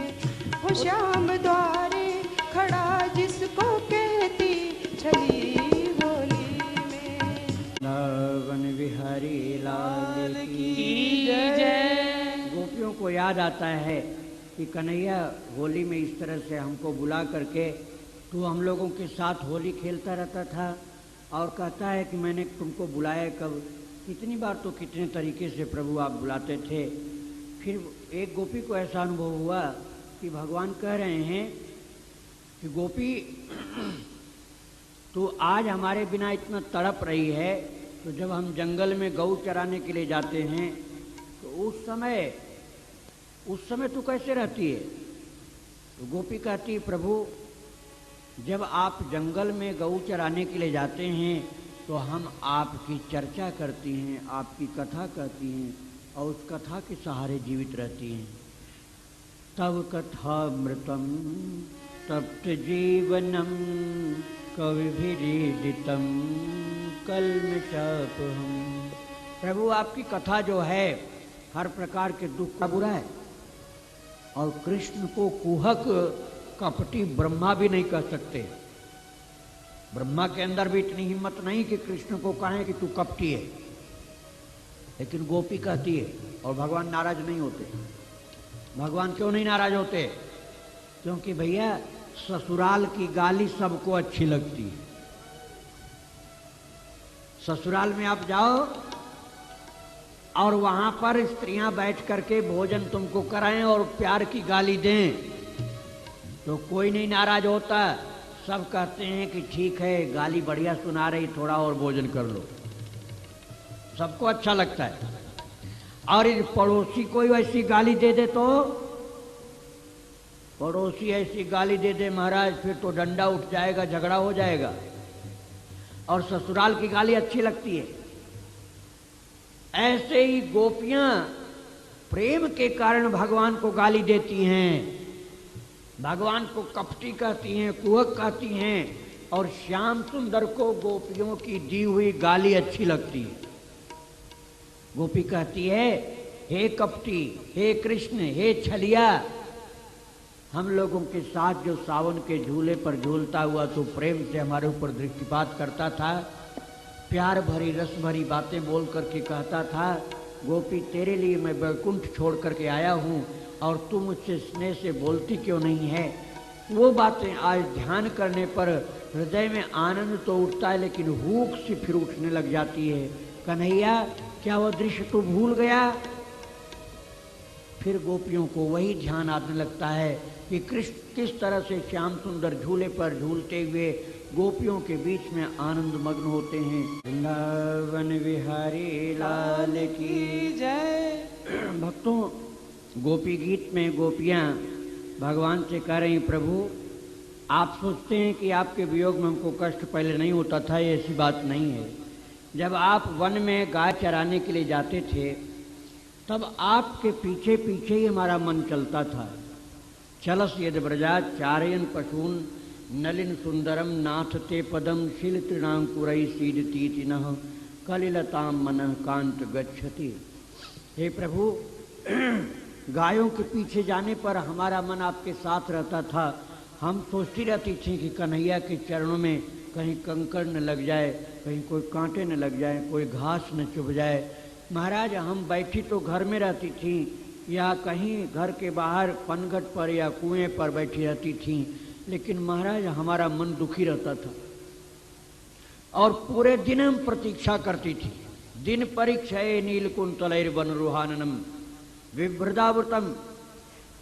वो श्याम द्वारे खड़ा जिसको कहती छली होली में। नवन विहारी लाल की जय। गोपियों को याद आता है कि कन्हैया होली में इस तरह से हमको बुला करके तू हम लोगों के साथ होली खेलता रहता था, और कहता है कि मैंने तुमको बुलाया कब, कितनी बार तो कितने तरीके से प्रभु आप बुलाते थे। फिर एक गोपी को ऐसा अनुभव हुआ कि भगवान कह रहे हैं कि गोपी तो आज हमारे बिना इतना तड़प रही है, तो जब हम जंगल में गौ चराने के लिए जाते हैं तो उस समय तू कैसे रहती है? तो गोपी कहती है, प्रभु जब आप जंगल में गौ चराने के लिए जाते हैं तो हम आपकी चर्चा करती हैं, आपकी कथा कहती हैं और उस कथा के सहारे जीवित रहती हैं। तव कथामृतम तप्त जीवनम कविभिरीडितम कल्मषापहम। प्रभु आपकी कथा जो है हर प्रकार के दुख का बुरा है, और कृष्ण को कुहक कपटी ब्रह्मा भी नहीं कह सकते। ब्रह्मा के अंदर भी इतनी हिम्मत नहीं कि कृष्ण को कहें कि तू कपटी है, लेकिन गोपी कहती है, और भगवान नाराज नहीं होते। भगवान क्यों नहीं नाराज होते? क्योंकि भैया ससुराल की गाली सबको अच्छी लगती है। ससुराल में आप जाओ और वहां पर स्त्रियां बैठ करके भोजन तुमको कराएं और प्यार की गाली दें तो कोई नहीं नाराज होता। सब कहते हैं कि ठीक है, गाली बढ़िया सुना रही, थोड़ा और भोजन कर लो। सबको अच्छा लगता है। और इस पड़ोसी कोई वैसी गाली दे दे तो, पड़ोसी ऐसी गाली दे दे महाराज, फिर तो डंडा उठ जाएगा, झगड़ा हो जाएगा। और ससुराल की गाली अच्छी लगती है। ऐसे ही गोपियां प्रेम के कारण भगवान को गाली देती हैं, भगवान को कपटी कहती हैं, कुहक कहती हैं, और श्याम सुंदर को गोपियों की दी हुई गाली अच्छी लगती है। गोपी कहती है, हे कपटी, हे कृष्ण, हे छलिया, हम लोगों के साथ जो सावन के झूले पर झूलता हुआ तो प्रेम से हमारे ऊपर दृष्टिपात करता था, प्यार भरी रस भरी बातें बोल करके कहता था, गोपी तेरे लिए मैं वैकुंठ छोड़ करके आया हूँ और तू मुझसे स्नेह से बोलती क्यों नहीं है। वो बातें आज ध्यान करने पर हृदय में आनंद तो उठता है, लेकिन हुक सी फिर उठने लग जाती है। कन्हैया, क्या वो दृश्य तू भूल गया? फिर गोपियों को वही ध्यान आने लगता है कि कृष्ण किस तरह से श्याम सुंदर झूले पर झूलते हुए गोपियों के बीच में आनंद मग्न होते हैं। वृंदावन विहारी लाल की जय। भक्तों, गोपी गीत में गोपियां भगवान से कह रही, प्रभु आप सोचते हैं कि आपके वियोग में हमको कष्ट पहले नहीं होता था, ये ऐसी बात नहीं है। जब आप वन में गाय चराने के लिए जाते थे तब आपके पीछे पीछे ही हमारा मन चलता था। चलस यद ब्रजा चारयन पशून नलिन सुंदरम नाथ ते पदम शिल तृणांकुरई सीदती नः कलिलताम मनः कांत गच्छति। हे प्रभु, गायों के पीछे जाने पर हमारा मन आपके साथ रहता था। हम सोचती रहती थी कि कन्हैया के चरणों में कहीं कंकड़ न लग जाए, कहीं कोई कांटे न लग जाए, कोई घास न चुभ जाए। महाराज, हम बैठी तो घर में रहती थी या कहीं घर के बाहर पनघट पर या कुएं पर बैठी रहती थी, लेकिन महाराज हमारा मन दुखी रहता था और पूरे दिन हम प्रतीक्षा करती थी। दिन परीक्षाए नीलकुंतलैर वनरुहाननम विभ्रदावृतम,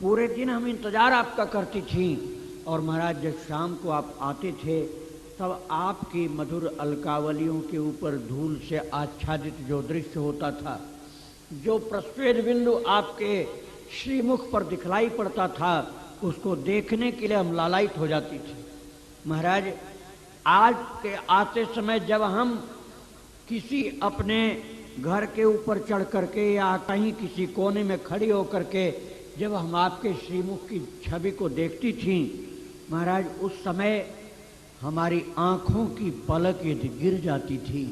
पूरे दिन हम इंतजार आपका करती थी। और महाराज जब शाम को आप आते थे तब आपकी मधुर अलकावलियों के ऊपर धूल से आच्छादित जो दृश्य होता था, जो प्रस्वेद बिंदु आपके श्रीमुख पर दिखलाई पड़ता था, उसको देखने के लिए हम लालायित हो जाती थी। महाराज, आज के आते समय जब हम किसी अपने घर के ऊपर चढ़ करके या कहीं किसी कोने में खड़ी होकर के जब हम आपके श्रीमुख की छवि को देखती थी, महाराज उस समय हमारी आंखों की पलक यदि गिर जाती थी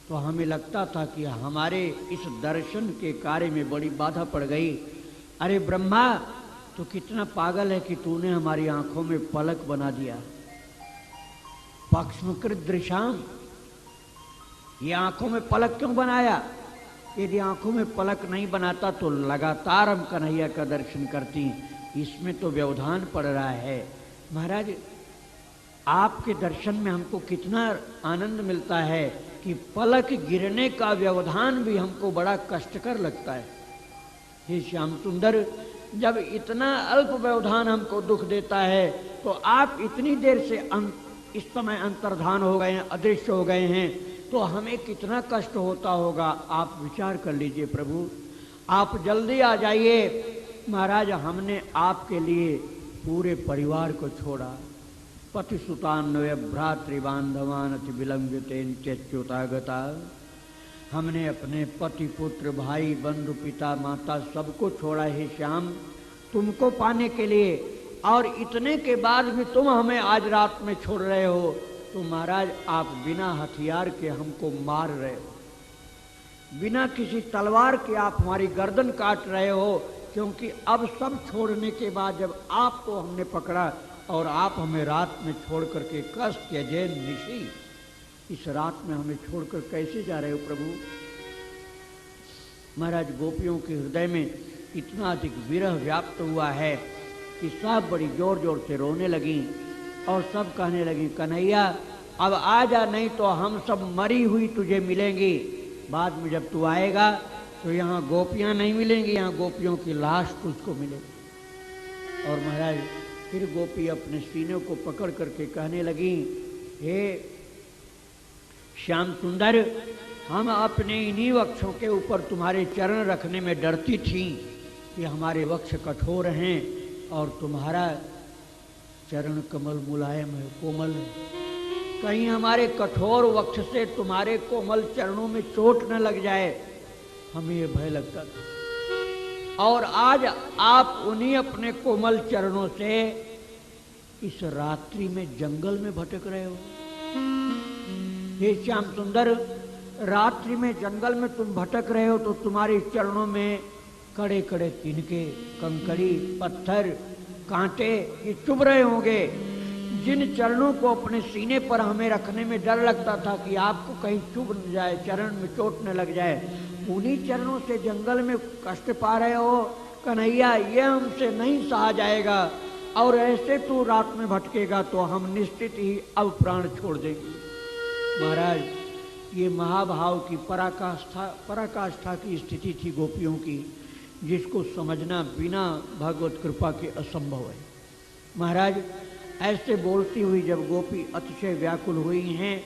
तो हमें लगता था कि हमारे इस दर्शन के कार्य में बड़ी बाधा पड़ गई। अरे ब्रह्मा, तो कितना पागल है कि तूने हमारी आंखों में पलक बना दिया। पक्ष्मकृत दृशाम, ये आंखों में पलक क्यों बनाया? यदि आंखों में पलक नहीं बनाता तो लगातार हम कन्हैया का दर्शन करती। इसमें तो व्यवधान पड़ रहा है। महाराज, आपके दर्शन में हमको कितना आनंद मिलता है कि पलक गिरने का व्यवधान भी हमको बड़ा कष्टकर लगता है। हे श्याम सुंदर, जब इतना अल्प व्यवधान हमको दुख देता है तो आप इतनी देर से इस समय अंतर्धान हो गए हैं, अदृश्य हो गए हैं, तो हमें कितना कष्ट होता होगा। आप विचार कर लीजिए प्रभु, आप जल्दी आ जाइए। महाराज, हमने आपके लिए पूरे परिवार को छोड़ा। पति सुतान्वय भ्रातृबांधवान अति विलंबितेन च्युतागता, हमने अपने पति पुत्र भाई बंधु पिता माता सबको छोड़ा है श्याम, तुमको पाने के लिए। और इतने के बाद भी तुम हमें आज रात में छोड़ रहे हो, तो महाराज आप बिना हथियार के हमको मार रहे हो, बिना किसी तलवार के आप हमारी गर्दन काट रहे हो। क्योंकि अब सब छोड़ने के बाद जब आपको हमने पकड़ा और आप हमें रात में छोड़ करके कष्ट यजेन निशी, इस रात में हमें छोड़कर कैसे जा रहे हो प्रभु? महाराज, गोपियों के हृदय में इतना अधिक विरह व्याप्त हुआ है कि सब बड़ी जोर जोर से रोने लगी और सब कहने लगी, कन्हैया अब आ जा, नहीं तो हम सब मरी हुई तुझे मिलेंगी। बाद में जब तू आएगा तो यहाँ गोपियाँ नहीं मिलेंगी, यहाँ गोपियों की लाश तुझको मिलेगी। और महाराज फिर गोपी अपने सीने को पकड़ करके कहने लगी, हे श्याम सुंदर, हम अपने इन्हीं वक्षों के ऊपर तुम्हारे चरण रखने में डरती थीं कि हमारे वक्ष कठोर हैं और तुम्हारा चरण कमल मुलायम है, कोमल है। कहीं हमारे कठोर वक्ष से तुम्हारे कोमल चरणों में चोट न लग जाए, हमें ये भय लगता था। और आज आप उन्हीं अपने कोमल चरणों से इस रात्रि में जंगल में भटक रहे हो। हे श्याम सुंदर, रात्रि में जंगल में तुम भटक रहे हो तो तुम्हारे चरणों में कड़े कड़े तिनके, कंकड़ी, पत्थर, कांटे ये चुभ रहे होंगे। जिन चरणों को अपने सीने पर हमें रखने में डर लगता था कि आपको कहीं चुभ न जाए, चरण में चोट न लग जाए, उन्हीं चरणों से जंगल में कष्ट पा रहे हो। कन्हैया, ये हमसे नहीं सहा जाएगा और ऐसे तू रात में भटकेगा तो हम निश्चित ही अब प्राण छोड़ देंगे। महाराज, ये महाभाव की पराकाष्ठा की स्थिति थी गोपियों की, जिसको समझना बिना भगवत कृपा के असंभव है। महाराज, ऐसे बोलती हुई जब गोपी अतिशय व्याकुल हुई हैं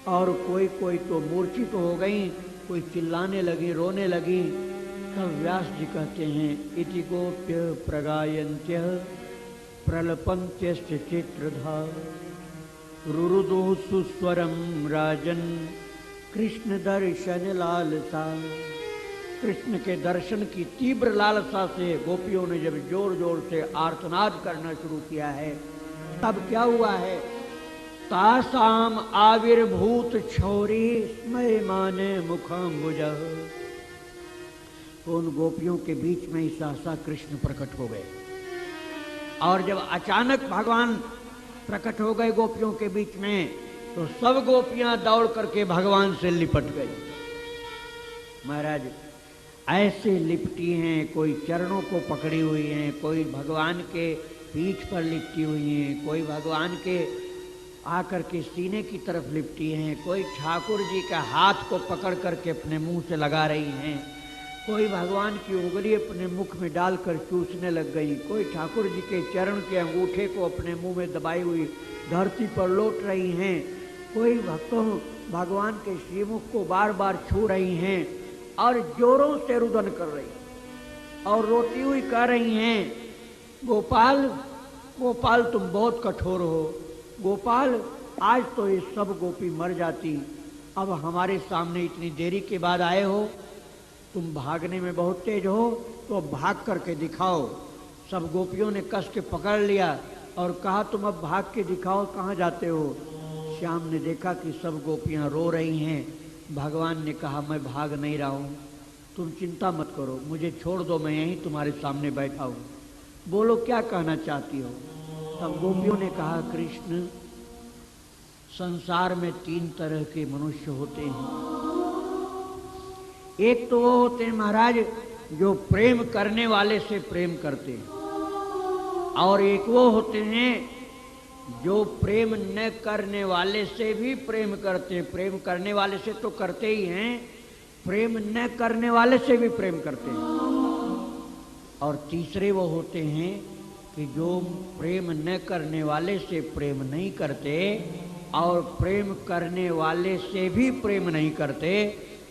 और कोई कोई तो मूर्छित हो गई, कोई चिल्लाने लगी, रोने लगी, तब व्यास जी कहते हैं, इति गोप्य प्रगायन्त्य प्रलपन्त्यश्च चित्रधा रुरुदु सुस्वरम राजन कृष्ण दर्शन लालसा। कृष्ण के दर्शन की तीव्र लालसा से गोपियों ने जब जोर जोर से आर्तनाद करना शुरू किया है, तब क्या हुआ है? तासाम आविर्भूत छोरी स्मय माने मुखाम्बुज। उन गोपियों के बीच में ही सहसा कृष्ण प्रकट हो गए और जब अचानक भगवान प्रकट हो गए गोपियों के बीच में, तो सब गोपियां दौड़ करके भगवान से लिपट गई। महाराज, ऐसे लिपटी हैं, कोई चरणों को पकड़ी हुई हैं, कोई भगवान के पीठ पर लिपटी हुई हैं, कोई भगवान के आकर के सीने की तरफ लिपटी हैं, कोई ठाकुर जी का हाथ को पकड़ करके अपने मुंह से लगा रही हैं, कोई भगवान की उंगली अपने मुख में डालकर चूसने लग गई, कोई ठाकुर जी के चरण के अंगूठे को अपने मुंह में दबाई हुई धरती पर लौट रही हैं, कोई भक्तों भगवान के श्रीमुख को बार बार छू रही हैं और जोरों से रुदन कर रही और रोती हुई कह रही हैं, गोपाल गोपाल तुम बहुत कठोर हो, गोपाल आज तो ये सब गोपी मर जाती, अब हमारे सामने इतनी देरी के बाद आए हो, तुम भागने में बहुत तेज हो तो भाग करके दिखाओ। सब गोपियों ने कस के पकड़ लिया और कहा, तुम अब भाग के दिखाओ, कहाँ जाते हो? श्याम ने देखा कि सब गोपियाँ रो रही हैं। भगवान ने कहा, मैं भाग नहीं रहा हूँ, तुम चिंता मत करो, मुझे छोड़ दो, मैं यहीं तुम्हारे सामने बैठा हूँ, बोलो क्या कहना चाहती हो? तब गोपियों ने कहा, कृष्ण, संसार में 3 तरह के मनुष्य होते हैं। एक तो वो होते हैं महाराज जो प्रेम करने वाले से प्रेम करते हैं, और एक वो होते हैं जो प्रेम न करने वाले से भी प्रेम करते हैं। प्रेम करने वाले से तो करते ही हैं, प्रेम न करने वाले से भी प्रेम करते हैं। और तीसरे वो होते हैं कि जो प्रेम न करने वाले से प्रेम नहीं करते और प्रेम करने वाले से भी प्रेम नहीं करते,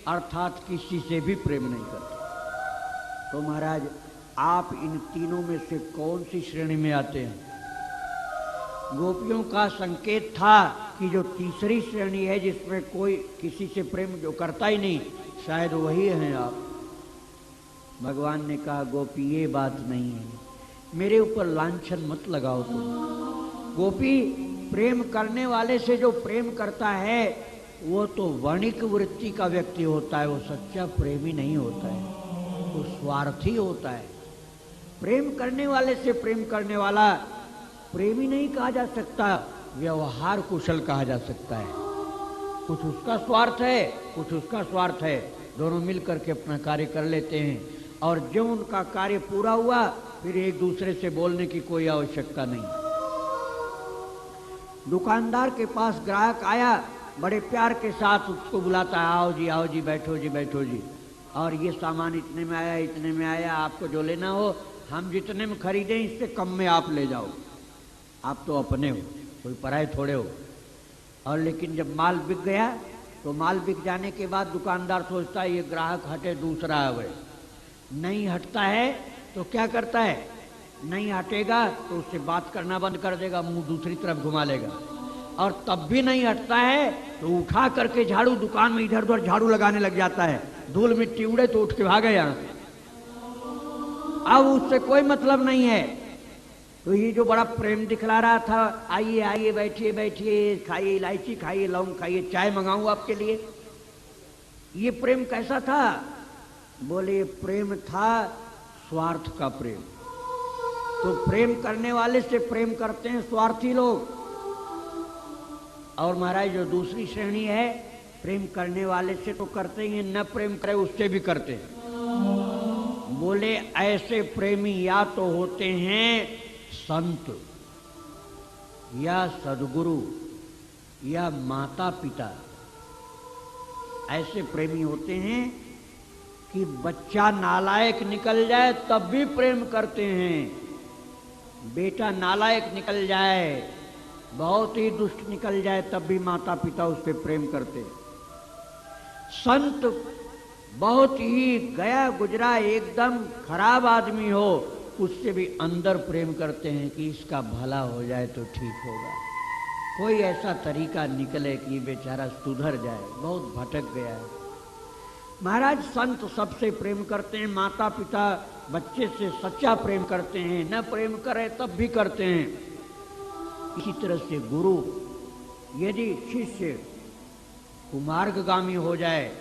अर्थात किसी से भी प्रेम नहीं करते। तो महाराज, आप इन तीनों में से कौन सी श्रेणी में आते हैं? गोपियों का संकेत था कि जो तीसरी श्रेणी है, जिसमें कोई किसी से प्रेम जो करता ही नहीं, शायद वही हैं आप। भगवान ने कहा, गोपी ये बात नहीं है, मेरे ऊपर लांछन मत लगाओ तुम। गोपी, प्रेम करने वाले से जो प्रेम करता है वो तो वणिक वृत्ति का व्यक्ति होता है, वो सच्चा प्रेमी नहीं होता है, वो स्वार्थी होता है। प्रेम करने वाले से प्रेम करने वाला प्रेमी नहीं कहा जा सकता, व्यवहार कुशल कहा जा सकता है। कुछ उसका स्वार्थ है, कुछ उसका स्वार्थ है, दोनों मिल करके अपना कार्य कर लेते हैं, और जब उनका कार्य पूरा हुआ फिर एक दूसरे से बोलने की कोई आवश्यकता नहीं। दुकानदार के पास ग्राहक आया, बड़े प्यार के साथ उसको बुलाता है, आओ जी बैठो जी बैठो जी, और ये सामान इतने में आया, इतने में आया, आपको जो लेना हो हम जितने में खरीदें इससे कम में आप ले जाओ, आप तो अपने हो, कोई पराये थोड़े हो। और लेकिन जब माल बिक गया तो माल बिक जाने के बाद दुकानदार सोचता है ये ग्राहक हटे, दूसरा आवे। नहीं हटता है तो क्या करता है, नहीं हटेगा तो उससे बात करना बंद कर देगा, मुंह दूसरी तरफ घुमा लेगा। और तब भी नहीं हटता है तो उठा करके झाड़ू दुकान में इधर उधर झाड़ू लगाने लग जाता है। धूल मिट्टी उड़े तो उठ के भागे यहां से। अब उससे कोई मतलब नहीं है। तो ये जो बड़ा प्रेम दिखला रहा था, आइए आइए बैठिए बैठिए, खाइए इलायची खाइए, लौंग खाइए, चाय मंगाऊं आपके लिए, ये प्रेम कैसा था? बोले प्रेम था स्वार्थ का प्रेम। तो प्रेम करने वाले से प्रेम करते हैं स्वार्थी लोग। और महाराज जो दूसरी श्रेणी है, प्रेम करने वाले से तो करते ही, न प्रेम करे उससे भी करते हैं। बोले ऐसे प्रेमी या तो होते हैं संत या सद्गुरु या माता पिता। ऐसे प्रेमी होते हैं कि बच्चा नालायक निकल जाए तब भी प्रेम करते हैं। बेटा नालायक निकल जाए, बहुत ही दुष्ट निकल जाए, तब भी माता पिता उस पर प्रेम करते हैं। संत बहुत ही गया गुजरा एकदम खराब आदमी हो, उससे भी अंदर प्रेम करते हैं कि इसका भला हो जाए तो ठीक होगा, कोई ऐसा तरीका निकले कि बेचारा सुधर जाए, बहुत भटक गया है। महाराज संत सबसे प्रेम करते हैं, माता पिता बच्चे से सच्चा प्रेम करते हैं, न प्रेम करे तब भी करते हैं। इसी तरह से गुरु, यदि शिष्य कुमार्गगामी हो जाए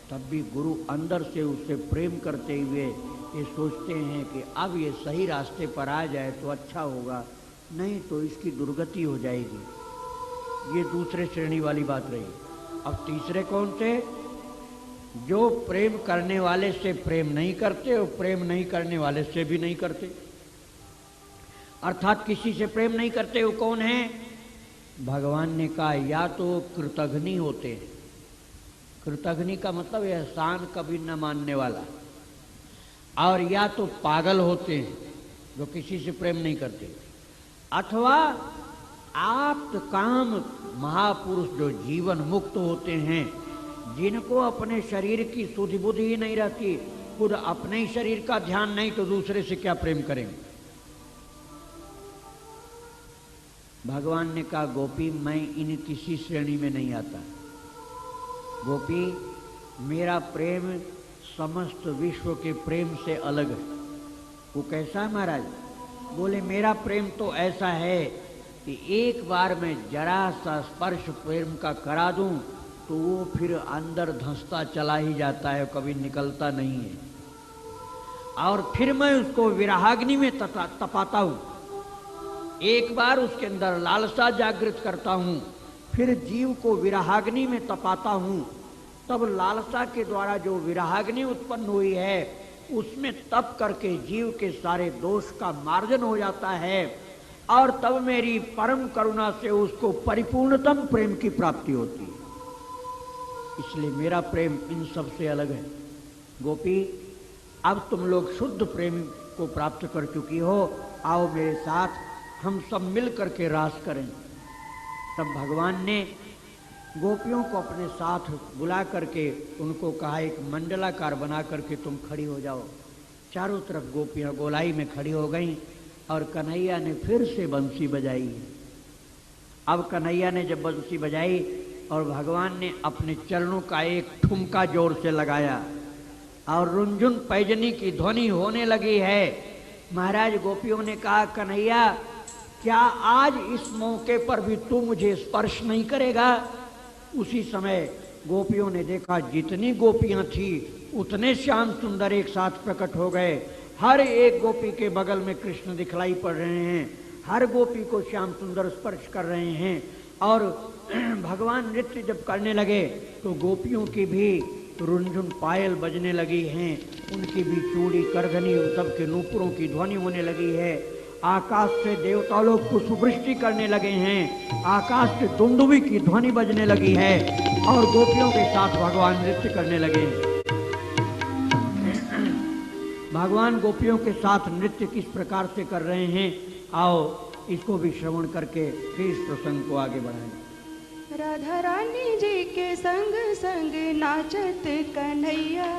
तब भी गुरु अंदर से उससे प्रेम करते हुए ये सोचते हैं कि अब ये सही रास्ते पर आ जाए तो अच्छा होगा, नहीं तो इसकी दुर्गति हो जाएगी। ये दूसरे श्रेणी वाली बात रही। अब तीसरे कौन से? जो प्रेम करने वाले से प्रेम नहीं करते और प्रेम नहीं करने वाले से भी नहीं करते, अर्थात किसी से प्रेम नहीं करते। वो कौन है? भगवान ने कहा या तो कृतघ्नि होते हैं। कृतघ्नि का मतलब एहसान कभी न मानने वाला, और या तो पागल होते हैं जो किसी से प्रेम नहीं करते, अथवा आप्त काम महापुरुष जो जीवन मुक्त होते हैं, जिनको अपने शरीर की सुधि बुद्धि ही नहीं रहती, खुद अपने ही शरीर का ध्यान नहीं तो दूसरे से क्या प्रेम करेंगे। भगवान ने कहा गोपी मैं इन किसी श्रेणी में नहीं आता। गोपी मेरा प्रेम समस्त विश्व के प्रेम से अलग है। वो कैसा है महाराज? बोले मेरा प्रेम तो ऐसा है कि एक बार मैं जरा सा स्पर्श प्रेम का करा दूं तो वो फिर अंदर धंसता चला ही जाता है, कभी निकलता नहीं है। और फिर मैं उसको विरहाग्नि में तपाता हूं। एक बार उसके अंदर लालसा जागृत करता हूं, फिर जीव को विरहाग्नि में तपाता हूं, तब लालसा के द्वारा जो विरहाग्नि उत्पन्न हुई है उसमें तप करके जीव के सारे दोष का मार्जन हो जाता है, और तब मेरी परम करुणा से उसको परिपूर्णतम प्रेम की प्राप्ति होती है। इसलिए मेरा प्रेम इन सब से अलग है। गोपी अब तुम लोग शुद्ध प्रेम को प्राप्त कर चुकी हो, आओ मेरे साथ हम सब मिल करके रास करें। तब भगवान ने गोपियों को अपने साथ बुला करके उनको कहा एक मंडलाकार बना करके तुम खड़ी हो जाओ। चारों तरफ गोपियां गोलाई में खड़ी हो गईं और कन्हैया ने फिर से बंसी बजाई। अब कन्हैया ने जब बंसी बजाई और भगवान ने अपने चरणों का एक ठुमका जोर से लगाया और रुंझुन पैजनी की ध्वनि होने लगी है। महाराज गोपियों ने कहा कन्हैया क्या आज इस मौके पर भी तू मुझे स्पर्श नहीं करेगा? उसी समय गोपियों ने देखा जितनी गोपियां थी उतने श्याम सुंदर एक साथ प्रकट हो गए। हर एक गोपी के बगल में कृष्ण दिखलाई पड़ रहे हैं, हर गोपी को श्याम सुंदर स्पर्श कर रहे हैं। और भगवान नृत्य जब करने लगे तो गोपियों की भी रुंझुन पायल बजने लगी हैं, उनकी भी चूड़ी करधनी उन सब के नूपुरों की ध्वनि होने लगी है। आकाश से देवता लोग पुष्पवृष्टि करने लगे हैं, आकाश से दुंदुभी की ध्वनि बजने लगी है और गोपियों के साथ भगवान नृत्य करने लगे। भगवान गोपियों के साथ नृत्य किस प्रकार से कर रहे हैं, आओ इसको भी श्रवण करके फिर इस प्रसंग को आगे बढ़ाएं। राधा रानी जी के संग संग नाचत कन्हैया,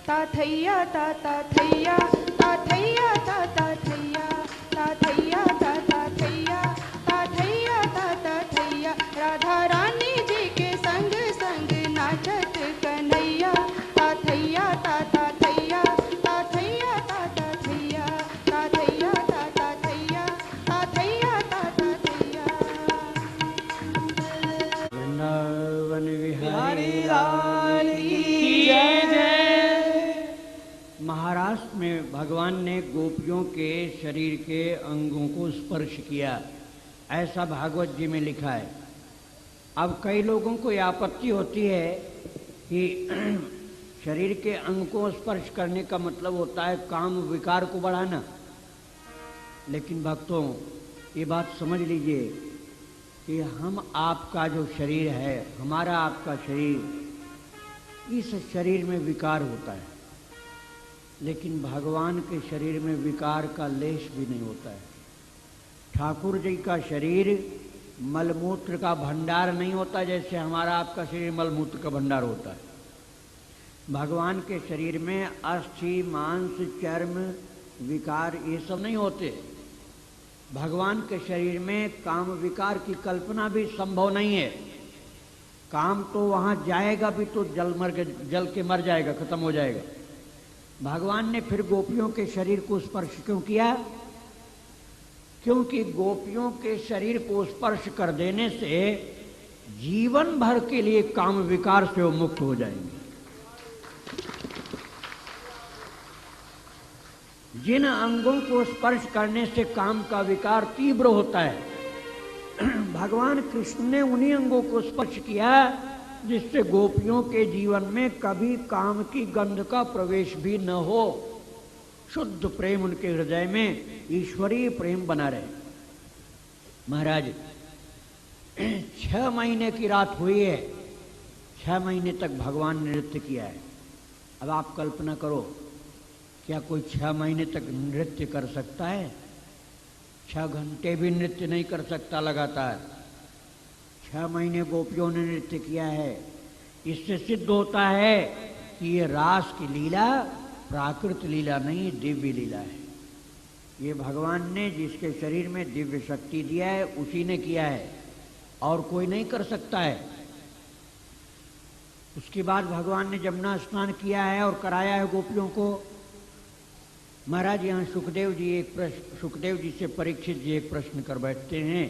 ता थैया ता ता थैया, ता थैया ता ता थैया, ता थैया ता ता थैया, ता थैया ता ता थैया। राधा रानी जी के संग संग नाचत कन्हैया, ता थैया ता ता थैया, ता थैया ता ता थैया, ता थैया ता ता थैया, ता थैया ता ता थैया। वृंदावन बिहारी लाल की जय। महाराष्ट्र में भगवान ने गोपियों के शरीर के अंगों को स्पर्श किया, ऐसा भागवत जी में लिखा है। अब कई लोगों को यह आपत्ति होती है कि शरीर के अंग को स्पर्श करने का मतलब होता है काम विकार को बढ़ाना। लेकिन भक्तों, ये बात समझ लीजिए कि हम आपका जो शरीर है, हमारा आपका शरीर, इस शरीर में विकार होता है, लेकिन भगवान के शरीर में विकार का लेश भी नहीं होता है। ठाकुर जी का शरीर मलमूत्र का भंडार नहीं होता जैसे हमारा आपका शरीर मलमूत्र का भंडार होता है। भगवान के शरीर में अस्थि, मांस, चर्म, विकार ये सब नहीं होते। भगवान के शरीर में काम विकार की कल्पना भी संभव नहीं है। काम तो वहां जाएगा भी तो जल के मर जाएगा, खत्म हो जाएगा। भगवान ने फिर गोपियों के शरीर को स्पर्श क्यों किया? क्योंकि गोपियों के शरीर को स्पर्श कर देने से जीवन भर के लिए काम विकार से वो मुक्त हो जाएंगे। जिन अंगों को स्पर्श करने से काम का विकार तीव्र होता है, भगवान कृष्ण ने उन्हीं अंगों को स्पर्श किया जिससे गोपियों के जीवन में कभी काम की गंध का प्रवेश भी न हो। शुद्ध प्रेम उनके हृदय में ईश्वरीय प्रेम बना रहे। महाराज, 6 महीने की रात हुई है, 6 महीने तक भगवान ने नृत्य किया है। अब आप कल्पना करो, क्या कोई 6 महीने तक नृत्य कर सकता है? 6 घंटे भी नृत्य नहीं कर सकता लगातार। 6 महीने गोपियों ने नृत्य किया है। इससे सिद्ध होता है कि ये रास की लीला प्राकृत लीला नहीं, दिव्य लीला है। ये भगवान ने जिसके शरीर में दिव्य शक्ति दिया है उसी ने किया है, और कोई नहीं कर सकता है। उसके बाद भगवान ने जमुना स्नान किया है और कराया है गोपियों को। महाराज, यहाँ सुखदेव जी से परीक्षित जी एक प्रश्न कर बैठते हैं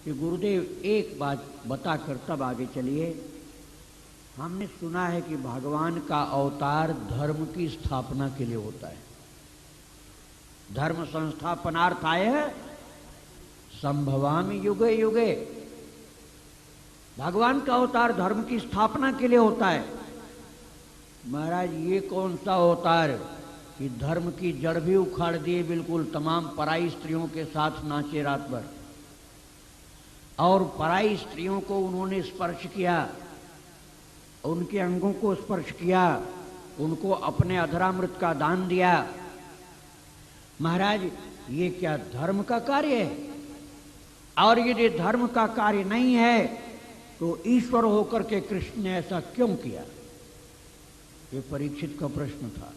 कि गुरुदेव एक बात बताकर तब आगे चलिए। हमने सुना है कि भगवान का अवतार धर्म की स्थापना के लिए होता है। धर्म संस्थापनार्थाय संभवामि युगे युगे। भगवान का अवतार धर्म की स्थापना के लिए होता है। महाराज, ये कौन सा अवतार कि धर्म की जड़ भी उखाड़ दिए, बिल्कुल तमाम पराई स्त्रियों के साथ नाचे रात भर, और पराई स्त्रियों को उन्होंने स्पर्श किया, उनके अंगों को स्पर्श किया, उनको अपने अधरामृत का दान दिया। महाराज, ये क्या धर्म का कार्य है? और यदि धर्म का कार्य नहीं है तो ईश्वर होकर के कृष्ण ने ऐसा क्यों किया? ये परीक्षित का प्रश्न था।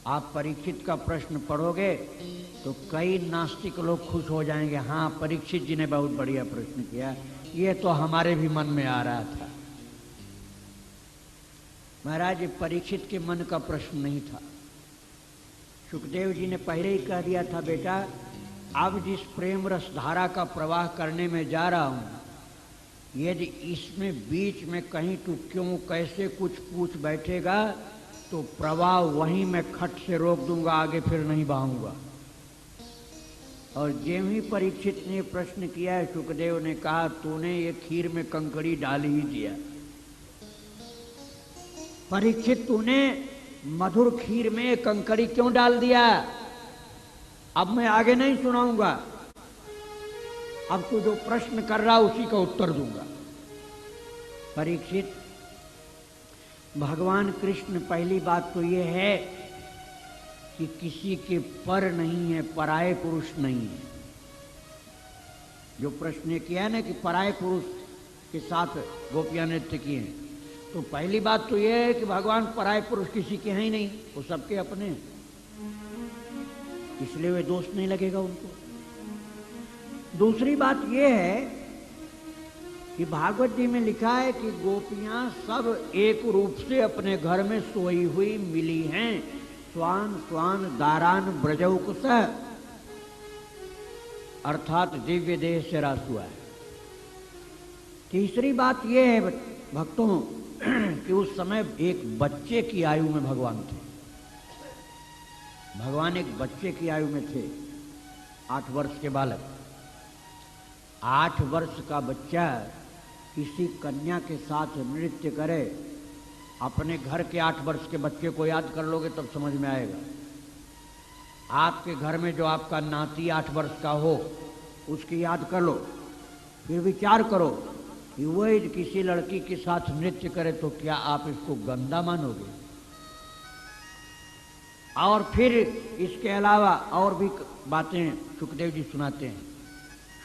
आप परीक्षित का प्रश्न पढ़ोगे तो कई नास्तिक लोग खुश हो जाएंगे, हाँ परीक्षित जी ने बहुत बढ़िया प्रश्न किया, ये तो हमारे भी मन में आ रहा था। महाराज, ये परीक्षित के मन का प्रश्न नहीं था। सुखदेव जी ने पहले ही कह दिया था, बेटा अब जिस प्रेम रस धारा का प्रवाह करने में जा रहा हूं, यदि इसमें बीच में कहीं तू क्यों कैसे कुछ पूछ बैठेगा तो प्रवाह वहीं मैं खट से रोक दूंगा, आगे फिर नहीं बहाऊंगा। और ज्यों ही परीक्षित ने प्रश्न किया है, सुखदेव ने कहा, तूने ये खीर में कंकड़ी डाल ही दिया। परीक्षित, तूने मधुर खीर में कंकड़ी क्यों डाल दिया? अब मैं आगे नहीं सुनाऊंगा, अब तू जो प्रश्न कर रहा उसी का उत्तर दूंगा। परीक्षित, भगवान कृष्ण पहली बात तो ये है कि किसी के पर नहीं है, पराये पुरुष नहीं है। जो प्रश्न किया है ना कि पराये पुरुष के साथ गोपियां नृत्य किए हैं। तो पहली बात तो यह है कि भगवान पराये पुरुष किसी के हैं ही नहीं, वो सबके अपने हैं, इसलिए वे दोष नहीं लगेगा उनको। दूसरी बात यह है कि भागवत जी में लिखा है कि गोपियां सब एक रूप से अपने घर में सोई हुई मिली हैं, स्वान स्वान दारान ब्रजौकुस, अर्थात दिव्य देह से रास हुआ है। तीसरी बात यह है भक्तों कि उस समय एक बच्चे की आयु में भगवान थे। भगवान एक बच्चे की आयु में थे, 8 वर्ष के बालक। 8 वर्ष का बच्चा किसी कन्या के साथ नृत्य करे, अपने घर के 8 वर्ष के बच्चे को याद कर लोगे तब समझ में आएगा। आपके घर में जो आपका नाती 8 वर्ष का हो उसकी याद कर लो, फिर विचार करो कि वही किसी लड़की के साथ नृत्य करे तो क्या आप इसको गंदा मानोगे? और फिर इसके अलावा और भी बातें सुखदेव जी सुनाते हैं।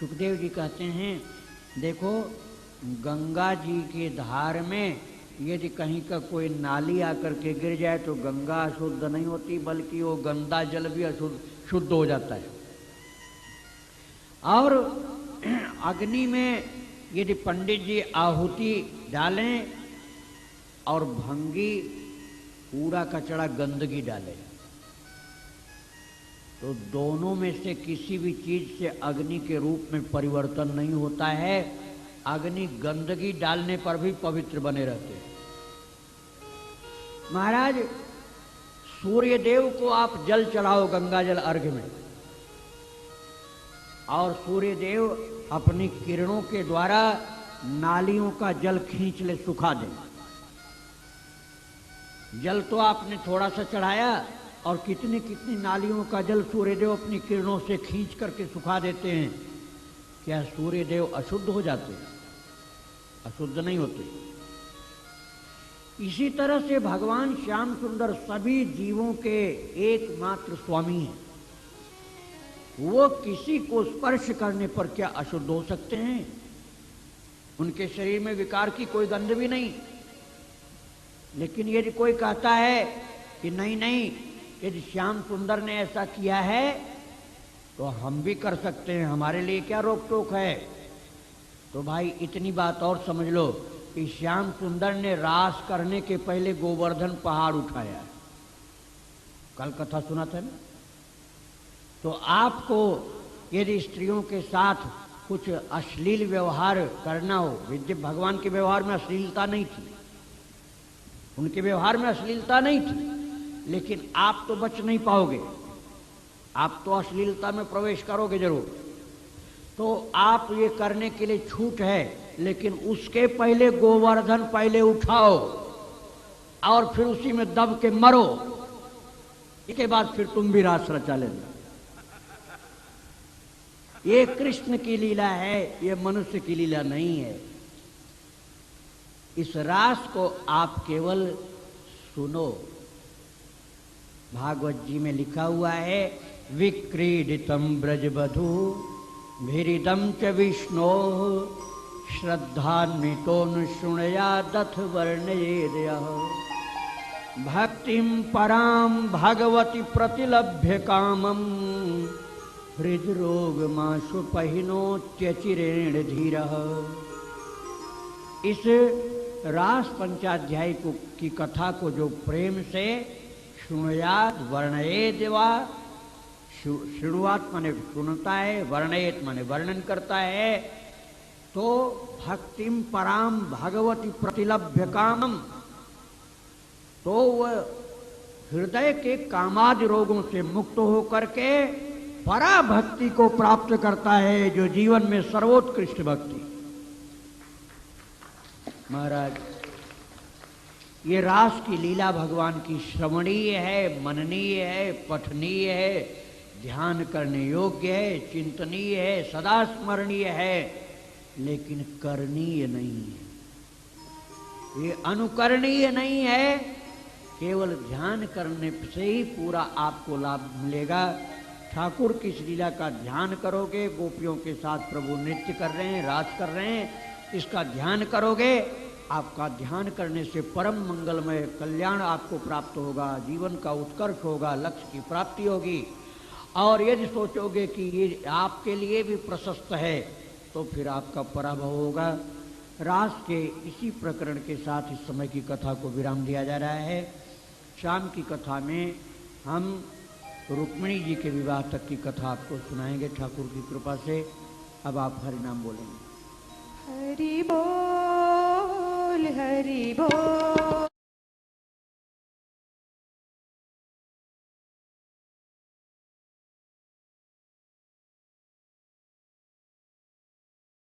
सुखदेव जी कहते हैं देखो, गंगा जी के धार में यदि कहीं का कोई नाली आकर के गिर जाए तो गंगा अशुद्ध नहीं होती, बल्कि वो गंदा जल भी शुद्ध हो जाता है। और अग्नि में यदि पंडित जी आहुति डालें और भंगी कूड़ा कचड़ा गंदगी डालें तो दोनों में से किसी भी चीज से अग्नि के रूप में परिवर्तन नहीं होता है। अग्नि गंदगी डालने पर भी पवित्र बने रहते हैं। महाराज, सूर्य देव को आप जल चढ़ाओ गंगा जल अर्घ्य में, और सूर्य देव अपनी किरणों के द्वारा नालियों का जल खींच ले, सुखा दे। जल तो आपने थोड़ा सा चढ़ाया और कितनी कितनी नालियों का जल सूर्यदेव अपनी किरणों से खींच करके सुखा देते हैं। क्या सूर्यदेव अशुद्ध हो जाते हैं? अशुद्ध नहीं होते। इसी तरह से भगवान श्याम सुंदर सभी जीवों के एकमात्र स्वामी हैं। वो किसी को स्पर्श करने पर क्या अशुद्ध हो सकते हैं? उनके शरीर में विकार की कोई गंध भी नहीं। लेकिन यदि कोई कहता है कि नहीं नहीं, यदि श्याम सुंदर ने ऐसा किया है तो हम भी कर सकते हैं, हमारे लिए क्या रोक टोक है? तो भाई इतनी बात और समझ लो कि श्याम सुंदर ने रास करने के पहले गोवर्धन पहाड़ उठाया। कल कथा सुना था ना। तो आपको यदि स्त्रियों के साथ कुछ अश्लील व्यवहार करना हो, विद्या भगवान के व्यवहार में अश्लीलता नहीं थी, उनके व्यवहार में अश्लीलता नहीं थी, लेकिन आप तो बच नहीं पाओगे, आप तो अश्लीलता में प्रवेश करोगे जरूर। तो आप ये करने के लिए छूट है, लेकिन उसके पहले गोवर्धन पहले उठाओ और फिर उसी में दब के मरो, इसके बाद फिर तुम भी रास रचा लेना। ये कृष्ण की लीला है, ये मनुष्य की लीला नहीं है। इस रास को आप केवल सुनो। भागवत जी में लिखा हुआ है, विक्रीडितम ब्रजबधू भिरिदम च विष्णो श्रद्धान्वितोऽनुशृणुयादथ वर्णयेद्यः भक्तिं परां भगवति प्रतिलभ्य कामं हृदरोगमाशुपहिनोत्यचिरेण धीरः। इस रास पंचाध्यायी की कथा को जो प्रेम से शृणुयात वर्णयेत वा, शृणुवात माने सुनता है, वर्णयेत माने वर्णन करता है, तो भक्तिम पराम भगवती प्रतिलभ्य कामम, तो वह हृदय के कामादि रोगों से मुक्त होकर के पराभक्ति को प्राप्त करता है, जो जीवन में सर्वोत्कृष्ट भक्ति। महाराज, ये रास की लीला भगवान की श्रवणीय है, मननीय है, पठनीय है, ध्यान करने योग्य है, चिंतनीय है, सदा स्मरणीय है, लेकिन करणीय नहीं है। ये अनुकरणीय नहीं है। केवल ध्यान करने से ही पूरा आपको लाभ मिलेगा। ठाकुर की इस लीला का ध्यान करोगे, गोपियों के साथ प्रभु नृत्य कर रहे हैं, रास कर रहे हैं, इसका ध्यान करोगे, आपका ध्यान करने से परम मंगलमय कल्याण आपको प्राप्त होगा, जीवन का उत्कर्ष होगा, लक्ष्य की प्राप्ति होगी। और यदि सोचोगे कि ये आपके लिए भी प्रशस्त है तो फिर आपका पराभव होगा। रास के इसी प्रकरण के साथ इस समय की कथा को विराम दिया जा रहा है। शाम की कथा में हम रुक्मिणी जी के विवाह तक की कथा आपको सुनाएंगे ठाकुर की कृपा से। अब आप हरि नाम बोलेंगे। हरि बोल हरि बोल।